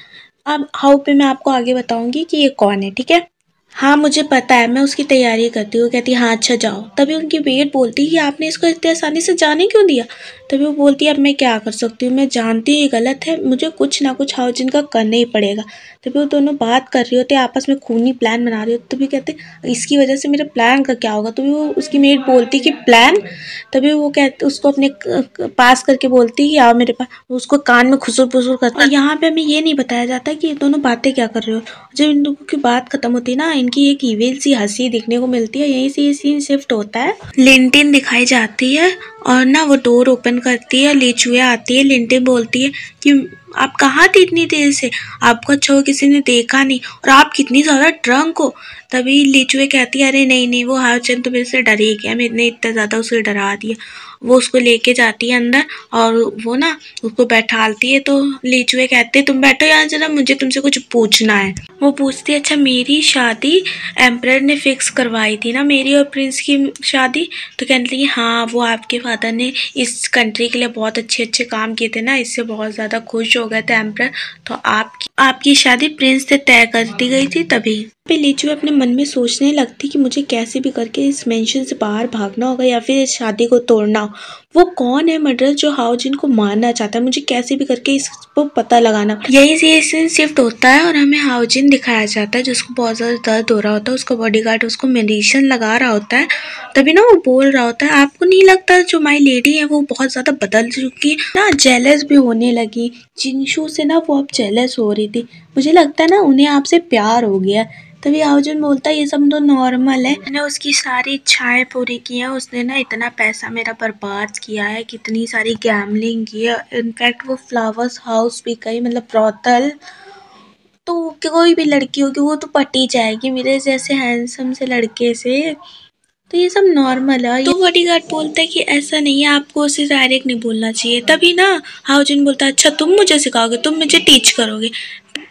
अब हाउ पे मैं आपको आगे बताऊंगी कि ये कौन है, ठीक है। हाँ मुझे पता है, मैं उसकी तैयारी करती हूँ। कहती हाँ अच्छा जाओ। तभी उनकी बेट बोलती है कि आपने इसको इतनी आसानी से जाने क्यों दिया। तभी वो बोलती है अब मैं क्या कर सकती हूँ, मैं जानती हूँ ये गलत है, मुझे कुछ ना कुछ हाउजिन का करना ही पड़ेगा। तभी वो दोनों बात कर रही होती है आपस में, खूनी प्लान बना रही होती। तभी कहते इसकी वजह से मेरे प्लान का क्या होगा। तभी वो उसकी मेट बोलती कि प्लान। तभी वो कहते उसको अपने पास करके बोलती कि आओ मेरे पास, उसको कान में खुसुर फुसुर करती। और यहाँ पे हमें ये नहीं बताया जाता कि ये दोनों बातें क्या कर रहे हो। जब इन लोगों की बात खत्म होती है ना, इनकी एक इविल सी हंसी दिखने को मिलती है, यहीं से ये सीन शिफ्ट होता है। लिंटिन दिखाई जाती है और ना वो डोर ओपन करती है, लीचुए आती है। लिंटिन बोलती है कि आप कहाँ थे इतनी देर से, आपको अच्छा हो किसी ने देखा नहीं और आप कितनी ज़्यादा ड्रंक हो। तभी लीचुए कहती है अरे नहीं नहीं वो हाउचैन तो मेरे से डर ही गया, मैंने इतना ज़्यादा उसे डरा दिया। वो उसको लेके जाती है अंदर और वो ना उसको बैठालती है। तो लीचुए कहते हैं तुम बैठो यहाँ जरा, मुझे तुमसे कुछ पूछना है। वो पूछती है अच्छा मेरी शादी एम्परर ने फिक्स करवाई थी ना, मेरी और प्रिंस की शादी। तो कहने लगी हाँ वो आपके फादर ने इस कंट्री के लिए बहुत अच्छे अच्छे काम किए थे ना, इससे बहुत ज़्यादा खुश हो गए थे एम्परर, तो आपकी शादी प्रिंस से तय कर दी गई थी। तभी पे लीचुए अपने मन में सोचने लगती कि मुझे कैसे भी करके इस मेंशन से बाहर भागना होगा या फिर इस शादी को तोड़ना हो। वो कौन है मर्डर जो हाउजिन को मारना चाहता है, मुझे कैसे भी करके इसको पता लगाना। यही से ये सीन शिफ्ट होता है और हमें हाउजिन दिखाया जाता है जिसको बहुत ज़्यादा दर्द हो रहा होता है, उसका बॉडीगार्ड उसको मेडिसिन लगा रहा होता है। तभी ना वो बोल रहा होता है आपको नहीं लगता जो माई लेडी है वो बहुत ज़्यादा बदल चुकी ना, जेलस भी होने लगी जिंगशू से ना, वो अब जेलस हो रही थी, मुझे लगता है ना उन्हें आपसे प्यार हो गया। तभी हाउजिन बोलता है ये सब तो नॉर्मल है, मैंने उसकी सारी इच्छाएं पूरी की हैं, उसने ना इतना पैसा मेरा बर्बाद किया है, कितनी सारी गैमलिंग की है, इनफैक्ट वो फ्लावर्स हाउस भी गई, मतलब ब्रॉथल। तो कोई भी लड़की होगी वो तो पटी जाएगी मेरे जैसे हैंडसम से लड़के से, तो ये सब नॉर्मल है। तो बॉडीगार्ड बोलता है कि ऐसा नहीं है, आपको उसे डायरेक्ट नहीं बोलना चाहिए। तभी ना हाउजिन बोलता है अच्छा तुम मुझे सिखाओगे, तुम मुझे टीच करोगे।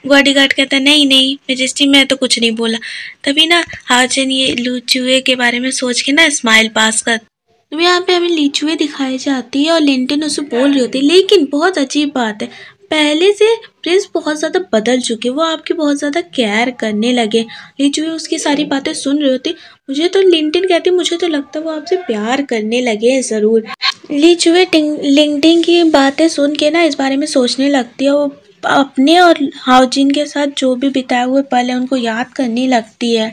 बॉडीगार्ड कहता है नहीं नहीं मेजेस्टी मैं तो कुछ नहीं बोला। तभी ना हाउजिन ये लीचुए के बारे में सोच के ना स्माइल पास कर। तो यहाँ पे हमें लीचुए दिखाई जाती है और लिंटन उसे बोल रही होती है, लेकिन बहुत अजीब बात है पहले से प्रिंस बहुत ज़्यादा बदल चुके, वो आपकी बहुत ज़्यादा केयर करने लगे। ली चुए उसकी सारी बातें सुन रही होती। मुझे तो लिंक्डइन कहती, मुझे तो लगता है वो आपसे प्यार करने लगे ज़रूर। ली चुए लिंक्डइन की बातें सुन के ना इस बारे में सोचने लगती है। वो अपने और हाउजिन के साथ जो भी बिताए हुए पल है उनको याद करने लगती है।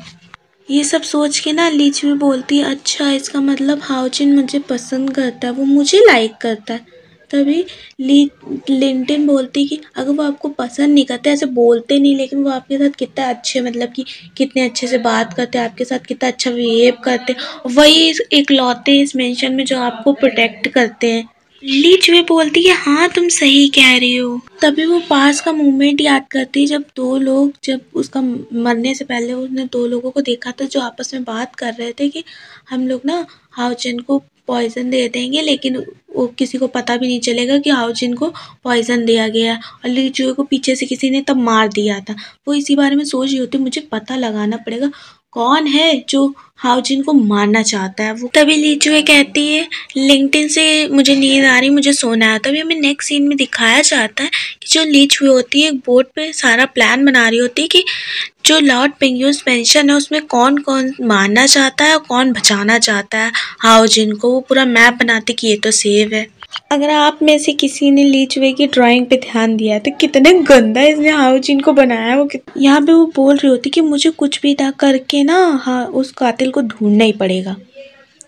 ये सब सोच के ना ली चुए बोलती है, अच्छा इसका मतलब हाउजिन मुझे पसंद करता है, वो मुझे लाइक करता है। तभी लिंक्डइन बोलती कि अगर वो आपको पसंद नहीं करते, ऐसे बोलते नहीं, लेकिन वो आपके साथ कितना अच्छे, मतलब कि कितने अच्छे से बात करते हैं, आपके साथ कितना अच्छा बिहेव करते हैं, वही इकलौते इस मेंशन में जो आपको प्रोटेक्ट करते हैं। ली चुए बोलती है, हाँ तुम सही कह रही हो। तभी वो पास का मोमेंट याद करती है जब उसका मरने से पहले उसने 2 लोगों को देखा था जो आपस में बात कर रहे थे कि हम लोग ना हाउजिन को पॉइजन दे देंगे, लेकिन वो किसी को पता भी नहीं चलेगा कि हाउजिन को पॉइजन दिया गया है, और ली चुए को पीछे से किसी ने तब मार दिया था। वो इसी बारे में सोच रही होती, मुझे पता लगाना पड़ेगा कौन है जो हाउजिन को मारना चाहता है। वो तभी ली चुए कहती है, लिंक्डइन से मुझे नींद आ रही, मुझे सोना है। तभी हमें नेक्स्ट सीन में दिखाया जाता है कि जो ली चुए होती है एक बोर्ड पे सारा प्लान बना रही होती है कि जो लॉर्ड पिंगयून्स मेंशन है उसमें कौन कौन मारना चाहता है और कौन बचाना चाहता है हाउजिन को। वो पूरा मैप बनाती कि ये तो सेव है। अगर आप में से किसी ने ली चुए की ड्राइंग पे ध्यान दिया है तो कितने गंदा इसने हाउजिन को बनाया है। वो यहाँ पे वो बोल रही होती कि मुझे कुछ भी ना करके ना, हाँ, उस कातिल को ढूंढना ही पड़ेगा।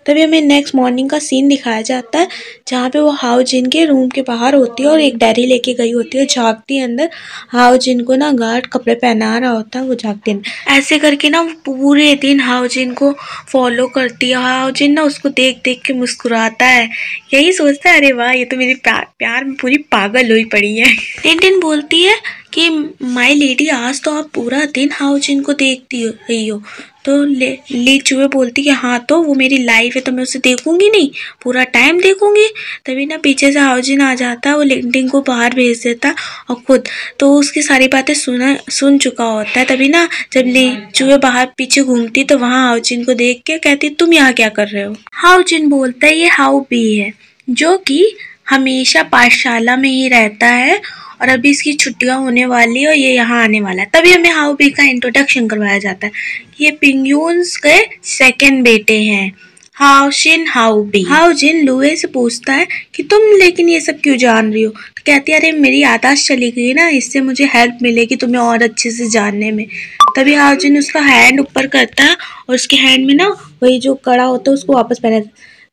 तभी हमें नेक्स्ट मॉर्निंग का सीन दिखाया जाता है जहाँ पे वो हाउजिन के रूम के बाहर होती है और एक डायरी लेके गई होती है, झाँकती है अंदर। हाउजिन को ना गार्ड कपड़े पहना रहा होता है, वो झाँकती है। ऐसे करके ना वो पूरे दिन हाउजिन को फॉलो करती है। हाउजिन ना उसको देख देख के मुस्कुराता है, यही सोचता है अरे वाह ये तो मेरी प्यार में पूरी पागल हुई पड़ी है। टिन बोलती है कि माय लेडी आज तो आप पूरा दिन हाउजिन को देखती रही हो। तो ली चुए बोलती कि हाँ तो वो मेरी लाइफ है तो मैं उसे देखूंगी नहीं, पूरा टाइम देखूंगी। तभी ना पीछे से हाउजिन आ जाता है, वो लिंक्डइन को बाहर भेज देता और खुद तो उसकी सारी बातें सुन चुका होता है। तभी ना जब ली चुए बाहर पीछे घूमती तो वहाँ हाउजिन को देख के कहती तुम यहाँ क्या कर रहे हो। हाउजिन बोलता है ये हाउ बी है जो कि हमेशा पाठशाला में ही रहता है और अभी इसकी छुट्टियां होने वाली है और ये यहाँ आने वाला है। तभी हमें हाउ बी का इंट्रोडक्शन करवाया जाता है। ये पिंगयून्स के सेकंड बेटे हैं, हाउशिन हाउबी। हाउजिन लुए से पूछता है कि तुम लेकिन ये सब क्यों जान रही हो। तो कहती है अरे मेरी यादाश्त चली गई ना, इससे मुझे हेल्प मिलेगी तुम्हें और अच्छे से जानने में। तभी हाउजिन उसका हैंड ऊपर करता है और उसके हैंड में ना वही जो कड़ा होता है उसको वापस पहना।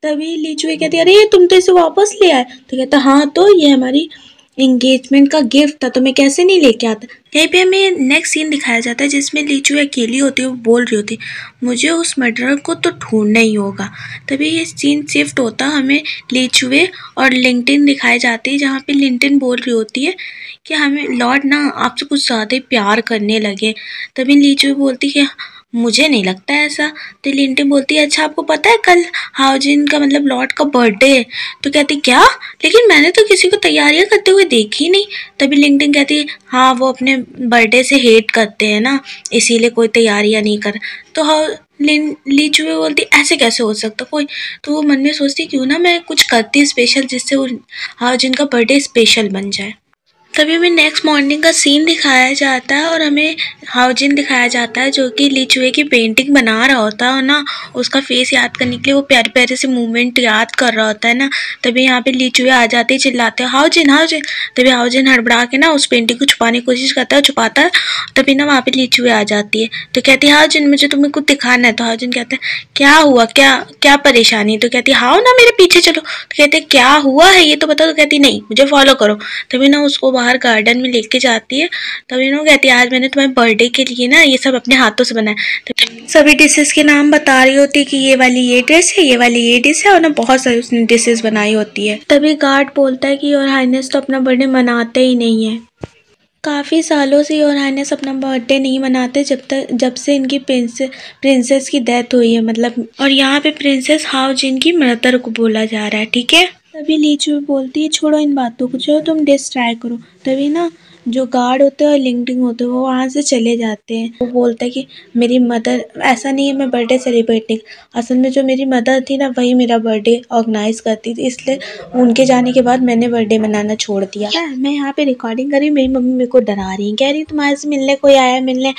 तभी ली चुए कहती है अरे तुम तो इसे वापस ले आए। तो कहता हाँ तो ये हमारी एंगेजमेंट का गिफ्ट था तो मैं कैसे नहीं लेके आता। यहीं पे हमें नेक्स्ट सीन दिखाया जाता है जिसमें ली चुए अकेली होती है, वो बोल रही होती मुझे उस मर्डरर को तो ढूंढना ही होगा। तभी ये सीन शिफ्ट होता, हमें ली चुए और लिंक्डइन दिखाई जाती है जहाँ पे लिंक्डइन बोल रही होती है कि हमें लॉर्ड ना आपसे कुछ ज़्यादा ही प्यार करने लगे। तभी ली चुए बोलती कि मुझे नहीं लगता ऐसा। तो लिंक्डइन बोलती है अच्छा आपको पता है कल हाउजिन का मतलब लॉर्ड का बर्थडे है। तो कहती क्या, लेकिन मैंने तो किसी को तैयारियां करते हुए देखी नहीं। तभी लिंक्डइन कहती है हाँ वो अपने बर्थडे से हेट करते हैं ना, इसीलिए कोई तैयारियां नहीं कर। तो ली चुए बोलती ऐसे कैसे हो सकता कोई। तो वो मन में सोचती क्यों ना मैं कुछ करती स्पेशल जिससे वो हाउजिन का बर्थडे स्पेशल बन जाए। तभी हमें नेक्स्ट मॉर्निंग का सीन दिखाया जाता है और हमें हाउजिन दिखाया जाता है जो कि ली चुए की पेंटिंग बना रहा होता है और ना उसका फेस याद करने के लिए वो प्यारे प्यारे से मूवमेंट याद कर रहा होता है ना। तभी यहाँ पे ली चुए आ जाते ही चिल्लाते हैं हाउजिन हाउजिन। तभी हाउजिन हड़बड़ा के ना उस पेंटिंग को छुपाने की कोशिश करता है, छुपाता है। तभी ना वहाँ पे ली चुए आ जाती है तो कहती है हाउजिन मुझे तुम्हें कुछ दिखाना है। तो हाउजिन कहता है क्या हुआ, क्या क्या परेशानी। तो कहती है हाउ ना मेरे पीछे चलो। तो कहते हैं क्या हुआ है ये तो बताओ। तो कहती नहीं मुझे फॉलो करो। तभी ना उसको बाहर गार्डन में लेके जाती है। तभी ना कहती है आज मैंने तुम्हारे बर्थडे के लिए ना ये सब अपने हाथों से बनाया। तो सभी डिशेस के नाम बता रही होती है कि ये वाली ये डिश है, ये वाली ये डिश है और ना बहुत सारी उसने डिशेस बनाई होती है। तभी गार्ड बोलता है कि योर हाइनेस तो अपना बर्थडे मनाते ही नहीं है। काफ़ी सालों से योर हाइनेस अपना बर्थडे नहीं मनाते जब से इनकी प्रिंसेस की डेथ हुई है मतलब। और यहाँ पे प्रिंसेस हाउजिन की मदर को बोला जा रहा है, ठीक है। तभी ली चुए बोलती है छोड़ो इन बातों को, चलो तुम डिश ट्राई करो। तभी ना जो गार्ड होते हैं और लिंक्डइन होते हैं वो वहाँ से चले जाते हैं। वो बोलता है कि मेरी मदर, ऐसा नहीं है मैं बर्थडे सेलिब्रेट नहीं, असल में जो मेरी मदर थी ना वही मेरा बर्थडे ऑर्गेनाइज करती थी, इसलिए उनके जाने के बाद मैंने बर्थडे मनाना छोड़ दिया। मैं यहाँ पे रिकॉर्डिंग कर रही हूँ, मेरी मम्मी मेरे को डरा रही है, कह रही तुम्हारे से मिलने कोई आया मिलने।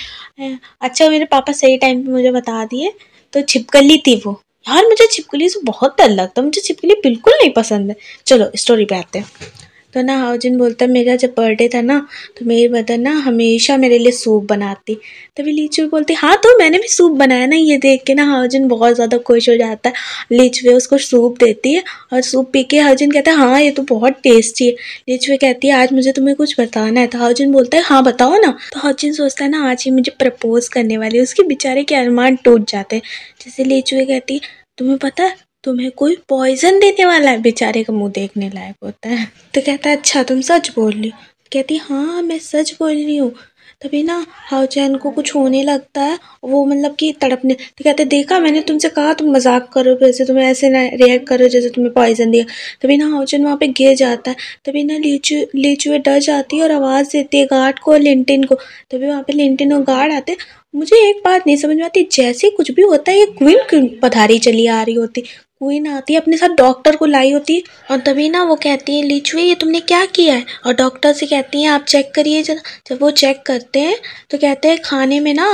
अच्छा मेरे पापा सही टाइम पे मुझे बता दिए। तो छिपकली थी वो। यार मुझे छिपकली से बहुत डर लगता है, मुझे छिपकली बिल्कुल नहीं पसंद है। चलो स्टोरी पे आते हैं। तो ना हाउजिन बोलता है मेरा जब बर्थडे था ना तो मेरी मदर ना हमेशा मेरे लिए सूप बनाती। तभी लीचू बोलती हाँ तो मैंने भी सूप बनाया ना। ये देख के ना हाउजिन बहुत ज़्यादा खुश हो जाता है। लीचू उसको सूप देती है और सूप पी के हाउजिन कहता है हाँ ये तो बहुत टेस्टी है। लीचू कहती है आज मुझे तुम्हें कुछ बताना है। तो हाउजिन बोलता है हाँ बताओ ना। तो हाउजिन सोचता है ना आज ही मुझे प्रपोज करने वाली है, उसके बेचारे के अरमान टूट जाते हैं। जैसे लीचू कहती है तुम्हें पता है तुम्हें कोई पॉइजन देने वाला है। बेचारे का मुंह देखने लायक होता है। तो कहता है अच्छा तुम सच बोल रही हो। कहती हाँ मैं सच बोल रही हूँ। तभी ना हाउचैन को कुछ होने लगता है, वो मतलब कि तड़पने। तो कहते देखा मैंने तुमसे कहा तुम मजाक करो, वैसे तुम्हें ऐसे ना रिएक्ट करो जैसे तुम्हें पॉइजन दिया। तभी ना हाउचैन वहाँ पे गिर जाता है। तभी ना लीचू डर जाती है और आवाज़ देती है गार्ड को और लिंटिन को। तभी वहाँ पे लिंटिन और गार्ड आते हैं। मुझे एक बात नहीं समझ में आती, जैसे कुछ भी होता है ये क्वीन क्यों पधारी चली आ रही होती। क्वीन आती है अपने साथ डॉक्टर को लाई होती है और तभी ना वो कहती है लीचुए ये तुमने क्या किया है। और डॉक्टर से कहती हैं आप चेक करिए जरा। जब वो चेक करते हैं तो कहते हैं खाने में ना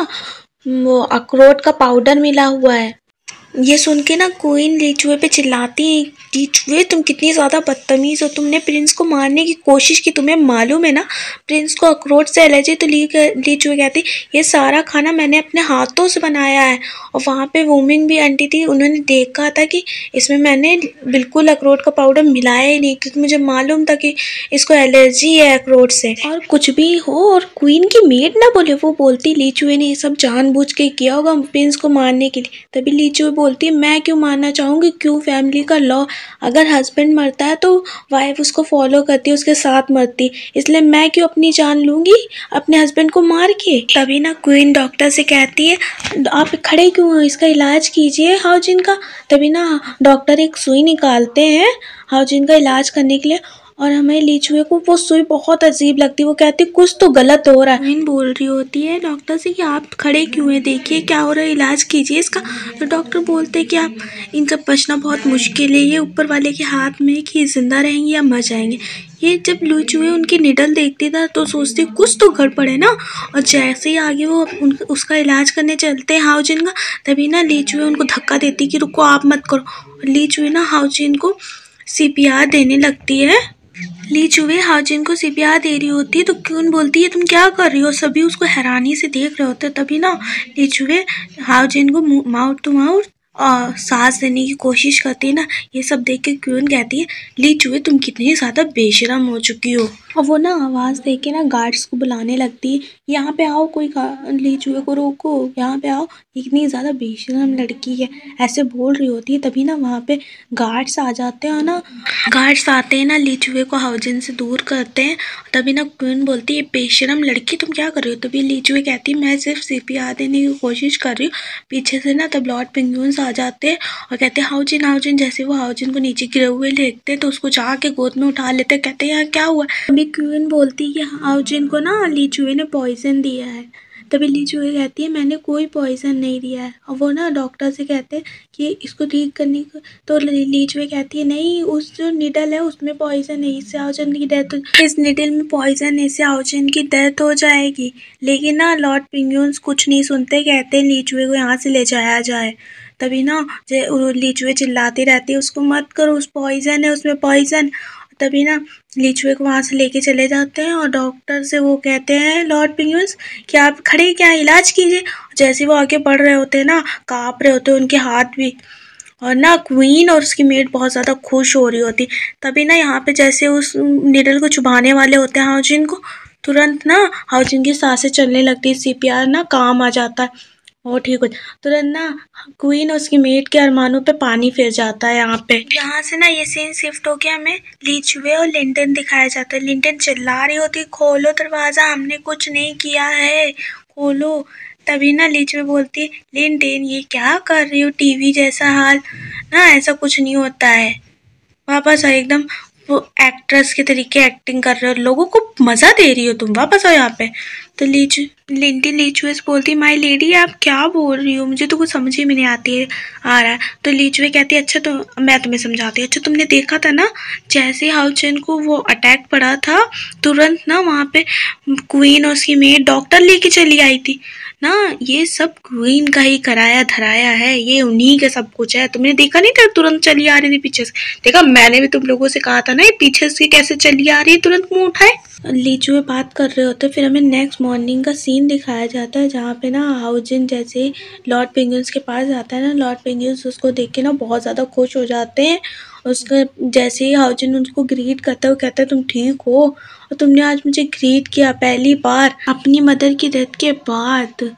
वो अखरोट का पाउडर मिला हुआ है। ये सुन के ना क्वीन लीचुए पे चिल्लाती है लीचुए तुम कितनी ज़्यादा बदतमीज़ हो, तुमने प्रिंस को मारने की कोशिश की, तुम्हें मालूम है ना प्रिंस को अखरोट से एलर्जी। तो लीचुए कहती ये सारा खाना मैंने अपने हाथों से बनाया है। और वहाँ पे वूमेन भी आंटी थी, उन्होंने देखा था कि इसमें मैंने बिल्कुल अखरोट का पाउडर मिलाया ही नहीं, क्योंकि मुझे मालूम था कि इसको एलर्जी है अखरोट से। और कुछ भी हो और क्वीन की मेड ना बोले, वो बोलती लीचुए ने ये सब जानबूझ के किया होगा प्रिंस को मारने के लिए। तभी लीचुए बोलती है मैं क्यों मानना चाहूँगी, क्यों फैमिली का लॉ, अगर हस्बैंड मरता है तो वाइफ उसको फॉलो करती है, उसके साथ मरती, इसलिए मैं क्यों अपनी जान लूँगी अपने हस्बैंड को मार के। तभी ना क्वीन डॉक्टर से कहती है आप खड़े क्यों हो, इसका इलाज कीजिए हाउजिन का। तभी ना डॉक्टर एक सुई निकालते हैं हाउजिन का इलाज करने के लिए। और हमें लीचुए को वो सुई बहुत अजीब लगती है, वो कहती कुछ तो गलत हो रहा है। क्वीन बोल रही होती है डॉक्टर से कि आप खड़े क्यों हैं, देखिए क्या हो रहा है, इलाज कीजिए इसका। तो डॉक्टर बोलते हैं कि आप इनसे बचना बहुत मुश्किल है, ये ऊपर वाले के हाथ में है कि ये जिंदा रहेंगे या मर जाएंगे। ये जब लीचुए उनकी निडल देखती था तो सोचती कुछ तो गड़बड़ है ना। और जैसे ही आगे वो उसका इलाज करने चलते हैं हाउजिन का, तभी ना लीचुए उनको धक्का देती कि रुको आप मत करो। लीचुए ना हाउजिन को सीपीआर देने लगती है। लीचुए हाउजिन को सीपीआर दे रही होती है तो क्वीन बोलती है तुम क्या कर रही हो, सभी उसको हैरानी से देख रहे होते। तभी ना लीचुए हाउजिन को माउथ टू माउथ और सांस देने की कोशिश करती है ना। ये सब देख के क्वीन कहती है लीचुए तुम कितनी ज़्यादा बेशरम हो चुकी हो। और वो ना आवाज़ दे के ना गार्ड्स को बुलाने लगती है यहाँ पे आओ, कोई लीचुए को रोको, यहाँ पे आओ, इतनी ज़्यादा बेशरम लड़की है, ऐसे बोल रही होती है। तभी ना वहाँ पे गार्ड्स आ जाते हैं ना, गार्ड्स आते हैं ना लीचुए को हाउजिन से दूर करते हैं। तभी ना क्वीन बोलती है बेशरम लड़की तुम क्या कर रही हो। तभी लीचुए कहती है मैं सिर्फ सीपीआर देने की कोशिश कर रही हूँ। पीछे से ना तब लॉर्ड पेंगुइन्स आ जाते हैं और कहते हैं हाउजिन हाउजिन। जैसे वो हाउजिन को नीचे गिरे हुए देखते हैं तो उसको जाके गोद में उठा लेते हैं, कहते हैं यहाँ क्या हुआ। तभी क्वीन बोलती है कि हाउजिन को ना लीचुए ने पॉइजन दिया है। तभी लीचुए कहती है मैंने कोई पॉइजन नहीं दिया है। और वो ना डॉक्टर से कहते हैं कि इसको ठीक करने को, तो लीचुए कहती है नहीं उस जो निडल है उसमें पॉइजन है, इससे हाउजिन की डेथ, इस निडल में पॉइजन है, इससे हाउजिन की डेथ हो जाएगी। लेकिन ना लॉर्ड पेंगुइन्स कुछ नहीं सुनते, कहते हैं लीचुए को यहाँ से ले जाया जाए। तभी ना लीचुए चिल्लाती रहती है उसको मत करो, उस पॉइजन है उसमें पॉइजन। तभी ना लीचुए को वहाँ से लेके चले जाते हैं और डॉक्टर से वो कहते हैं लॉर्ड पेंगुइन्स कि आप खड़े क्या इलाज कीजिए। जैसे वो आगे बढ़ रहे होते हैं ना काँप रहे होते हैं उनके हाथ भी। और ना क्वीन और उसकी मेड बहुत ज़्यादा खुश हो रही होती। तभी ना यहाँ पे जैसे उस निडल को चुभाने वाले होते हैं हाउजिन को, तुरंत ना हाउजिन की सांसें चलने लगती है, सीपीआर ना काम आ जाता है और ठीक हो। तुरंत ना क्वीन और उसकी मेड के अरमानों पे पानी फिर जाता है। यहाँ से ना ये सीन शिफ्ट हो गया, हमें लीचुए और लिंटन दिखाया जाता है। लिंटन चिल्ला रही होती खोलो दरवाजा, हमने कुछ नहीं किया है, खोलो। तभी ना लीचुए बोलती है लिंटन ये क्या कर रही हो, टीवी जैसा हाल ना, ऐसा कुछ नहीं होता है, वापस आ एकदम वो एक्ट्रेस के तरीके एक्टिंग कर रहे हो, लोगों को मजा दे रही हो तुम, वापस आओ यहाँ पे। तो लिंटी लीचुए से बोलती, माई लेडी आप क्या बोल रही हो, मुझे तो कुछ समझ ही में नहीं आती है आ रहा है। तो लीचुए कहती है अच्छा तो मैं तुम्हें समझाती हूँ। अच्छा तुमने देखा था ना जैसे हाउचेन को वो अटैक पड़ा था, तुरंत ना वहाँ पे क्वीन और उसकी मेड डॉक्टर लेके चली आई थी ना, ये सब क्वीन का ही कराया धराया है, ये उन्हीं का सब कुछ है। तुमने देखा नहीं था तुरंत चली आ रही थी पीछे से, देखा मैंने भी तुम लोगों से कहा था ना ये पीछे से कैसे चली आ रही है, तुरंत मुंह उठाए। लीचू में बात कर रहे होते फिर हमें नेक्स्ट मॉर्निंग का सीन दिखाया जाता है जहाँ पे ना हाउजिन जैसे लॉर्ड पेंगुइन्स के पास जाता है ना, लॉर्ड पेंगुइन्स उसको देख के ना बहुत ज़्यादा खुश हो जाते हैं। उसका जैसे ही हाउजिन उसको ग्रीट करता है वो कहता है तुम ठीक हो, और तुमने आज मुझे ग्रीट किया पहली बार अपनी मदर की डेथ के बाद।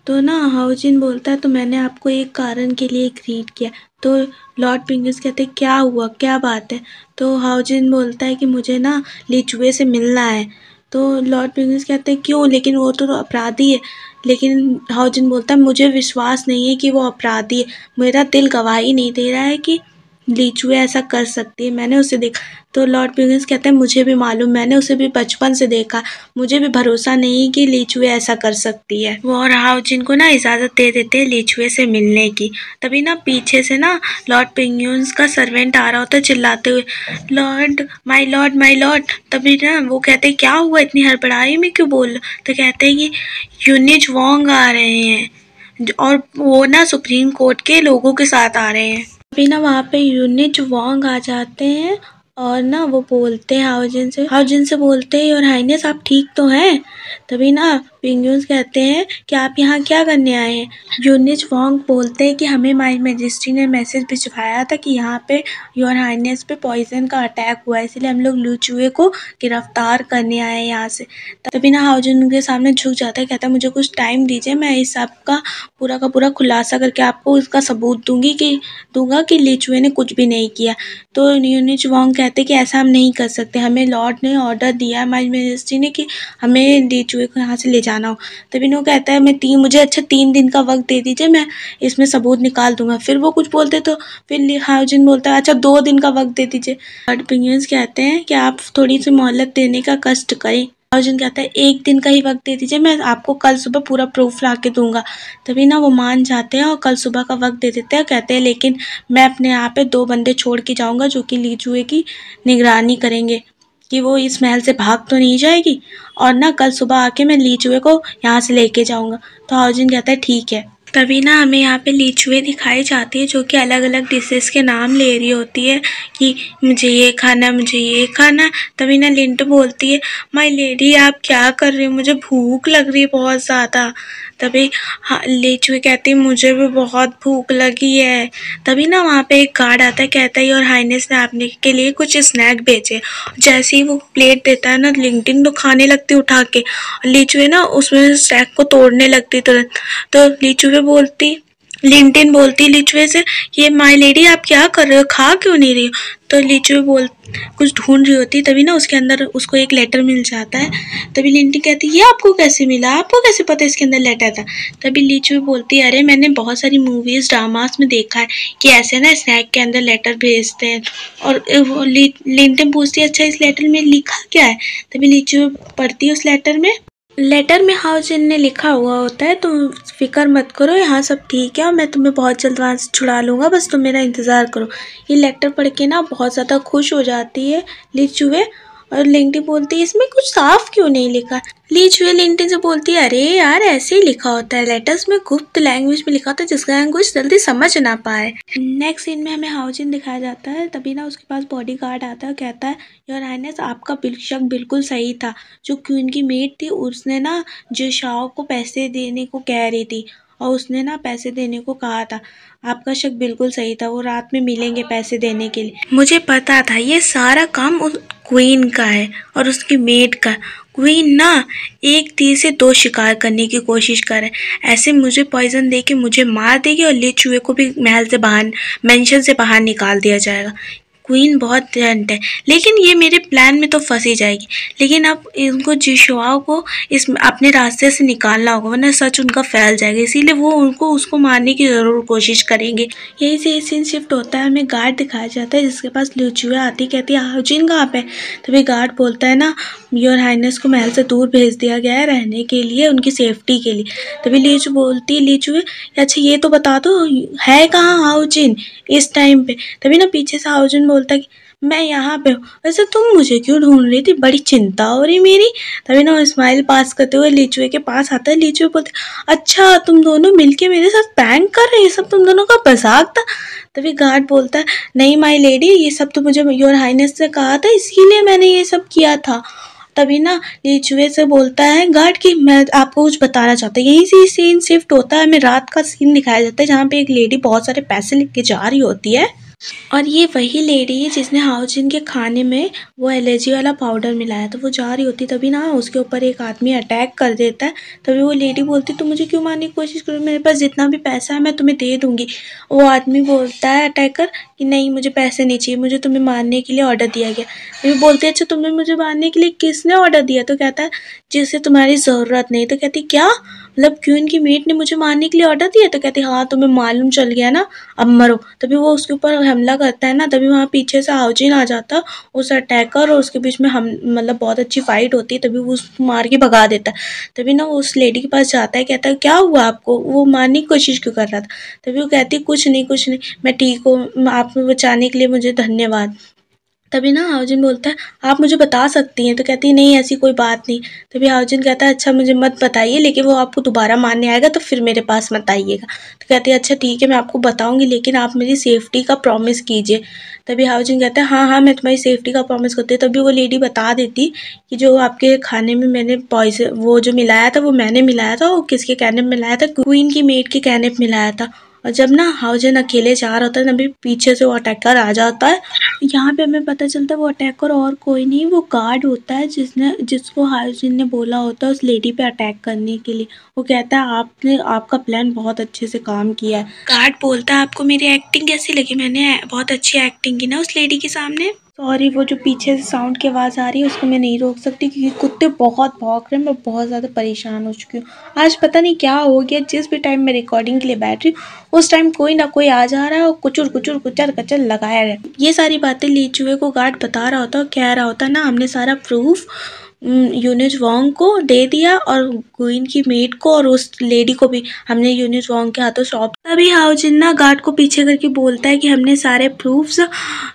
तो ना हाउजिन बोलता है तो मैंने आपको एक कारण के लिए ग्रीट किया। तो लॉर्ड पेंगुइन्स कहते हैं क्या हुआ क्या बात है। तो हाउजिन बोलता है कि मुझे ना लीचुए से मिलना है। तो लॉर्ड पेंगुइन्स कहते हैं क्यों, लेकिन वो तो अपराधी है। लेकिन हाउजिन बोलता है मुझे विश्वास नहीं है कि वो अपराधी है, मेरा दिल गवाही नहीं दे रहा है कि लीचुए ऐसा कर सकती है, मैंने उसे देखा। तो लॉर्ड पेंगुइन्स कहते हैं मुझे भी मालूम, मैंने उसे भी बचपन से देखा, मुझे भी भरोसा नहीं कि लीचुए ऐसा कर सकती है। वो और हाउजिन को ना इजाज़त दे देते हैं लीचुए से मिलने की। तभी ना पीछे से ना लॉर्ड पेंगुइन्स का सर्वेंट आ रहा होता है चिल्लाते हुए, Lord my Lord my Lord. तभी ना वो कहते हैं क्या हुआ इतनी हड़बड़ाई में क्यों बोल रहे। तो कहते हैं कि यूनिच वोंग आ रहे हैं और वो ना सुप्रीम कोर्ट के लोगों के साथ आ रहे हैं। अभी ना वहाँ पे यूनिच वोंग आ जाते हैं और ना वो बोलते हैं हाउजिन से बोलते हैं योर हाइनेस आप ठीक तो हैं। तभी ना पेंगुइन्स कहते हैं कि आप यहाँ क्या करने आए हैं। यूनिच वोंग बोलते हैं कि हमें माई मैजेस्टी ने मैसेज भिजवाया था कि यहाँ पे योर हाइनेस पे पॉइजन का अटैक हुआ है, इसलिए हम लोग लीचुए को गिरफ्तार करने आए हैं यहाँ से। तभी ना हाउजिन उनके सामने झुक जाता है, कहता है मुझे कुछ टाइम दीजिए, मैं इस सब का पूरा खुलासा करके आपको इसका सबूत दूंगा कि लीचुए ने कुछ भी नहीं किया। तो यूनिच वोंग कहते कि ऐसा हम नहीं कर सकते, हमें लॉर्ड ने ऑर्डर दिया है माई मैजेस्टी ने कि हमें लीचुए को यहाँ से ले जाना हो। तभी वो कहता है मुझे अच्छा 3 दिन का वक्त दे दीजिए, मैं इसमें सबूत निकाल दूंगा। फिर वो कुछ बोलते तो फिर हाउजिन बोलता है अच्छा 2 दिन का वक्त दे दीजिए। लॉर्ड पेंगुइन्स कहते हैं कि आप थोड़ी सी मोहलत देने का कष्ट करें। हाउजिन कहता है 1 दिन का ही वक्त दे दीजिए, मैं आपको कल सुबह पूरा प्रूफ ला के दूंगा। तभी ना वो मान जाते हैं और कल सुबह का वक्त दे देते हैं। कहते हैं लेकिन मैं अपने यहाँ पे 2 बंदे छोड़ के जाऊंगा जो कि लीचुए की निगरानी करेंगे कि वो इस महल से भाग तो नहीं जाएगी, और ना कल सुबह आके मैं लीचुए को यहाँ से लेके जाऊंगा। तो हाउजिन कहता है ठीक है। तभी ना हमें यहाँ पे लीचुए दिखाई जाती है जो कि अलग अलग डिशेस के नाम ले रही होती है कि मुझे ये खाना मुझे ये खाना। तभी ना लिंट बोलती है माय लेडी आप क्या कर रही हो, मुझे भूख लग रही है बहुत ज़्यादा। तभी लीचुए कहती है मुझे भी बहुत भूख लगी है। तभी ना वहाँ पे एक गार्ड आता है, कहता है और हाइनेस ने आपने के लिए कुछ स्नैक भेजे। जैसे ही वो प्लेट देता है ना लिंटिन तो खाने लगती उठा के, लीचुए ना उसमें स्नैक को तोड़ने लगती तुरंत। तो लिंटिन बोलती लीचुए से ये माय लेडी आप क्या कर रहे हो, खा क्यों नहीं रही हो। तो लीचुए कुछ ढूंढ रही होती, तभी ना उसके अंदर उसको एक लेटर मिल जाता है। तभी लिंटिन कहती ये आपको कैसे मिला, आपको कैसे पता इसके अंदर लेटर था। तभी लीचुए बोलती अरे मैंने बहुत सारी मूवीज ड्रामास में देखा है कि ऐसे ना स्नैक के अंदर लेटर भेजते हैं। और लिंटिन पूछती है अच्छा इस लेटर में लिखा क्या है। तभी लीचुए पढ़ती है उस लेटर में हाउजिन ने लिखा हुआ होता है तुम फिक्र मत करो यहाँ सब ठीक है और मैं तुम्हें बहुत जल्द वहाँ से छुड़ा लूँगा, बस तुम मेरा इंतज़ार करो। ये लेटर पढ़ के ना बहुत ज़्यादा खुश हो जाती है लीचुए, और लिंटिन बोलती है इसमें कुछ साफ क्यों नहीं लिखा। लीचुए लिंटिन से बोलती है अरे यार ऐसे ही लिखा होता है, लेटर्स में गुप्त लैंग्वेज में लिखा होता है जिसका लैंग्वेज जल्दी समझ ना पाए। नेक्स्ट सीन में हमें हाउजिन दिखाया जाता है। तभी ना उसके पास बॉडीगार्ड आता है, कहता है योर हाइनेस आपका शक बिल्कुल सही था, जो क्वीन की मेड थी उसने ना जिशाओ को पैसे देने को कह रही थी और उसने ना पैसे देने को कहा था, आपका शक बिल्कुल सही था, वो रात में मिलेंगे पैसे देने के लिए। मुझे पता था ये सारा काम उस क्वीन का है और उसकी मेड का। क्वीन ना एक तीर से 2 शिकार करने की कोशिश कर है, ऐसे मुझे पॉइजन दे के मुझे मार देगी और लीचुए को भी महल से बाहर मेंशन से बाहर निकाल दिया जाएगा। क्वीन बहुत टैलेंट है, लेकिन ये मेरे प्लान में तो फंस ही जाएगी। लेकिन अब इनको जिशुआओ को इस अपने रास्ते से निकालना होगा, वरना सच उनका फैल जाएगा। इसीलिए वो उनको उसको मारने की ज़रूर कोशिश करेंगे। यही से ये सीन शिफ्ट होता है, हमें गार्ड दिखाया जाता है जिसके पास लिचुए आती, कहती है हाउजिन कहाँ पे। तभी गार्ड बोलता है ना, योर हाइनेस को महल से दूर भेज दिया गया है रहने के लिए, उनकी सेफ्टी के लिए। तभी लीचू बोलती है, लीचुए अच्छा ये तो बता दो है कहाँ हाउजिन इस टाइम पे। तभी ना पीछे से हाउजिन बोलता है कि मैं यहाँ पे हूँ, वैसे तुम मुझे क्यों ढूंढ रही थी, बड़ी चिंता हो रही मेरी। तभी ना वो स्माइल पास करते हुए लीचुए के पास आता है। लीचुए बोलते अच्छा तुम दोनों मिलके मेरे साथ प्रैंक कर रहे, ये सब तुम दोनों का मजाक था। तभी गार्ड बोलता है नहीं माय लेडी, ये सब तो मुझे योर हाइनेस ने कहा था, इसीलिए मैंने ये सब किया था। तभी ना लीचुए से बोलता है गार्ड कि मैं आपको कुछ बताना चाहता हूँ। यहीं से सीन शिफ्ट होता है, हमें रात का सीन दिखाया जाता है जहाँ पे एक लेडी बहुत सारे पैसे लेके जा रही होती है, और ये वही लेडी है जिसने हाउजिन के खाने में वो एलर्जी वाला पाउडर मिलाया। तो वो जा रही होती, तभी ना उसके ऊपर एक आदमी अटैक कर देता है। तभी वो लेडी बोलती तुम मुझे क्यों मारने की कोशिश करो, मेरे पास जितना भी पैसा है मैं तुम्हें दे दूंगी। वो आदमी बोलता है अटैकर कि नहीं मुझे पैसे नहीं चाहिए, मुझे तुम्हें मारने के लिए ऑर्डर दिया गया। तो वो बोलते अच्छा तुम्हें मुझे मारने के लिए किसने ऑर्डर दिया। तो कहता है जिससे तुम्हारी ज़रूरत नहीं। तो कहती क्या मतलब क्वीन की मेट ने मुझे मारने के लिए ऑर्डर दिया। तो कहती हाँ तुम्हें मालूम चल गया ना, अब मरो। तभी वो उसके ऊपर हमला करता है ना, तभी वहाँ पीछे से हाउजिन आ जाता है, उस अटैकर और उसके बीच में हम मतलब बहुत अच्छी फाइट होती है। तभी वो उसको मार के भगा देता है। तभी ना वो उस लेडी के पास जाता है, कहता है क्या हुआ आपको, वो मारने की कोशिश क्यों कर रहा था। तभी वो कहती है कुछ नहीं मैं ठीक हूँ, आपको बचाने के लिए मुझे धन्यवाद। तभी ना हाउजिन बोलता है आप मुझे बता सकती हैं। तो कहती है नहीं ऐसी कोई बात नहीं। तभी हाउजिन कहता है अच्छा मुझे मत बताइए, लेकिन वो आपको दोबारा मारने आएगा तो फिर मेरे पास मत आइएगा। तो कहती है अच्छा ठीक है मैं आपको बताऊंगी, लेकिन आप मेरी सेफ्टी का प्रॉमिस कीजिए। तभी हाउजिन कहता है हाँ मैं तुम्हारी सेफ्टी का प्रॉमिस करती हूँ। तभी वो लेडी बता देती कि जो आपके खाने में मैंने पॉइजन वो जो मिलाया था वो मैंने मिलाया था, वो किसके कहने में मिलाया था, क्वीन की मेट के कहने पे मिलाया था। और जब ना हाउजिन अकेले जा रहा होता है तभी पीछे से वो अटैकर आ जाता है। यहाँ पे हमें पता चलता है वो अटैकर और कोई नहीं, वो गार्ड होता है जिसको हाउजिन ने बोला होता है उस लेडी पे अटैक करने के लिए। वो कहता है आपने आपका प्लान बहुत अच्छे से काम किया है। गार्ड बोलता है आपको मेरी एक्टिंग कैसी लगी, मैंने बहुत अच्छी एक्टिंग की ना उस लेडी के सामने। सॉरी वो जो पीछे से साउंड की आवाज़ आ रही है उसको मैं नहीं रोक सकती क्योंकि कुत्ते बहुत भौंक रहे हैं, मैं बहुत ज़्यादा परेशान हो चुकी हूँ। आज पता नहीं क्या हो गया, जिस भी टाइम मैं रिकॉर्डिंग के लिए बैठ रही हूँ उस टाइम कोई ना कोई आ जा रहा है और कुचुर कुचुर कुचर कचर लगाया है। ये सारी बातें लीचुए को गार्ड बता रहा होता है, कह रहा होता ना हमने सारा प्रूफ यूनिट वॉन्ग को दे दिया और क्वीन की मेट को और उस लेडी को भी हमने यूनिट वॉन्ग के हाथों सौंप। तभी हाउजिन ना गार्ड को पीछे करके बोलता है कि हमने सारे प्रूफ्स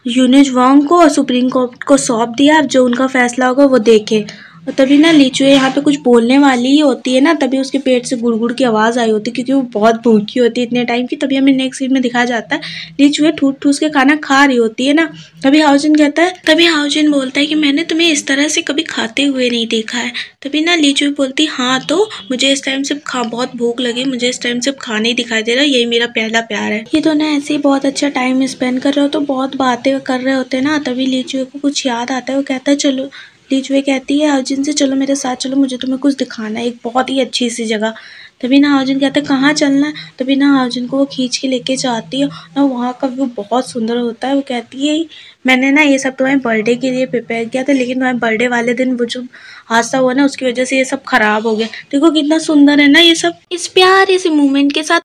यूनिट वॉन्ग को और सुप्रीम कोर्ट को सौंप दिया, अब जो उनका फैसला होगा वो देखे। और तभी ना लीचुए यहाँ पे कुछ बोलने वाली ही होती है ना, तभी उसके पेट से गुड़गुड़ की आवाज़ आई होती है क्योंकि वो बहुत भूखी होती है इतने टाइम की। तभी हमें नेक्स्ट सीन में दिखाया जाता है लीचुए ठूस ठूस के खाना खा रही होती है ना। तभी हाउजिन बोलता है कि मैंने तुम्हें इस तरह से कभी खाते हुए नहीं देखा है। तभी ना लीचुए बोलती हाँ तो मुझे इस टाइम सिर्फ बहुत भूख लगी, मुझे इस टाइम सिर्फ खाने ही दिखाई दे रहा है, यही मेरा पहला प्यार है। ये दोनों ऐसे ही बहुत अच्छा टाइम स्पेंड कर रहे हो तो बहुत बातें कर रहे होते हैं ना। तभी लीचुए को कुछ याद आता है, वो कहता है चलो, लीचुए कहती है हाउजिन से चलो मेरे साथ चलो, मुझे तुम्हें कुछ दिखाना है, एक बहुत ही अच्छी सी जगह। तभी ना हाउजिन कहता है कहाँ चलना है। तभी ना हाउजिन को वो खींच के लेके जाती है ना, वहाँ का व्यू बहुत सुंदर होता है। वो कहती है मैंने ना ये सब तुम्हारे बर्थडे के लिए प्रिपेयर किया था, लेकिन तुम्हारे बर्थडे वाले दिन वो जो हादसा हुआ ना उसकी वजह से ये सब खराब हो गया। देखो कितना सुंदर है ना ये सब। इस प्यारे से मूवमेंट के साथ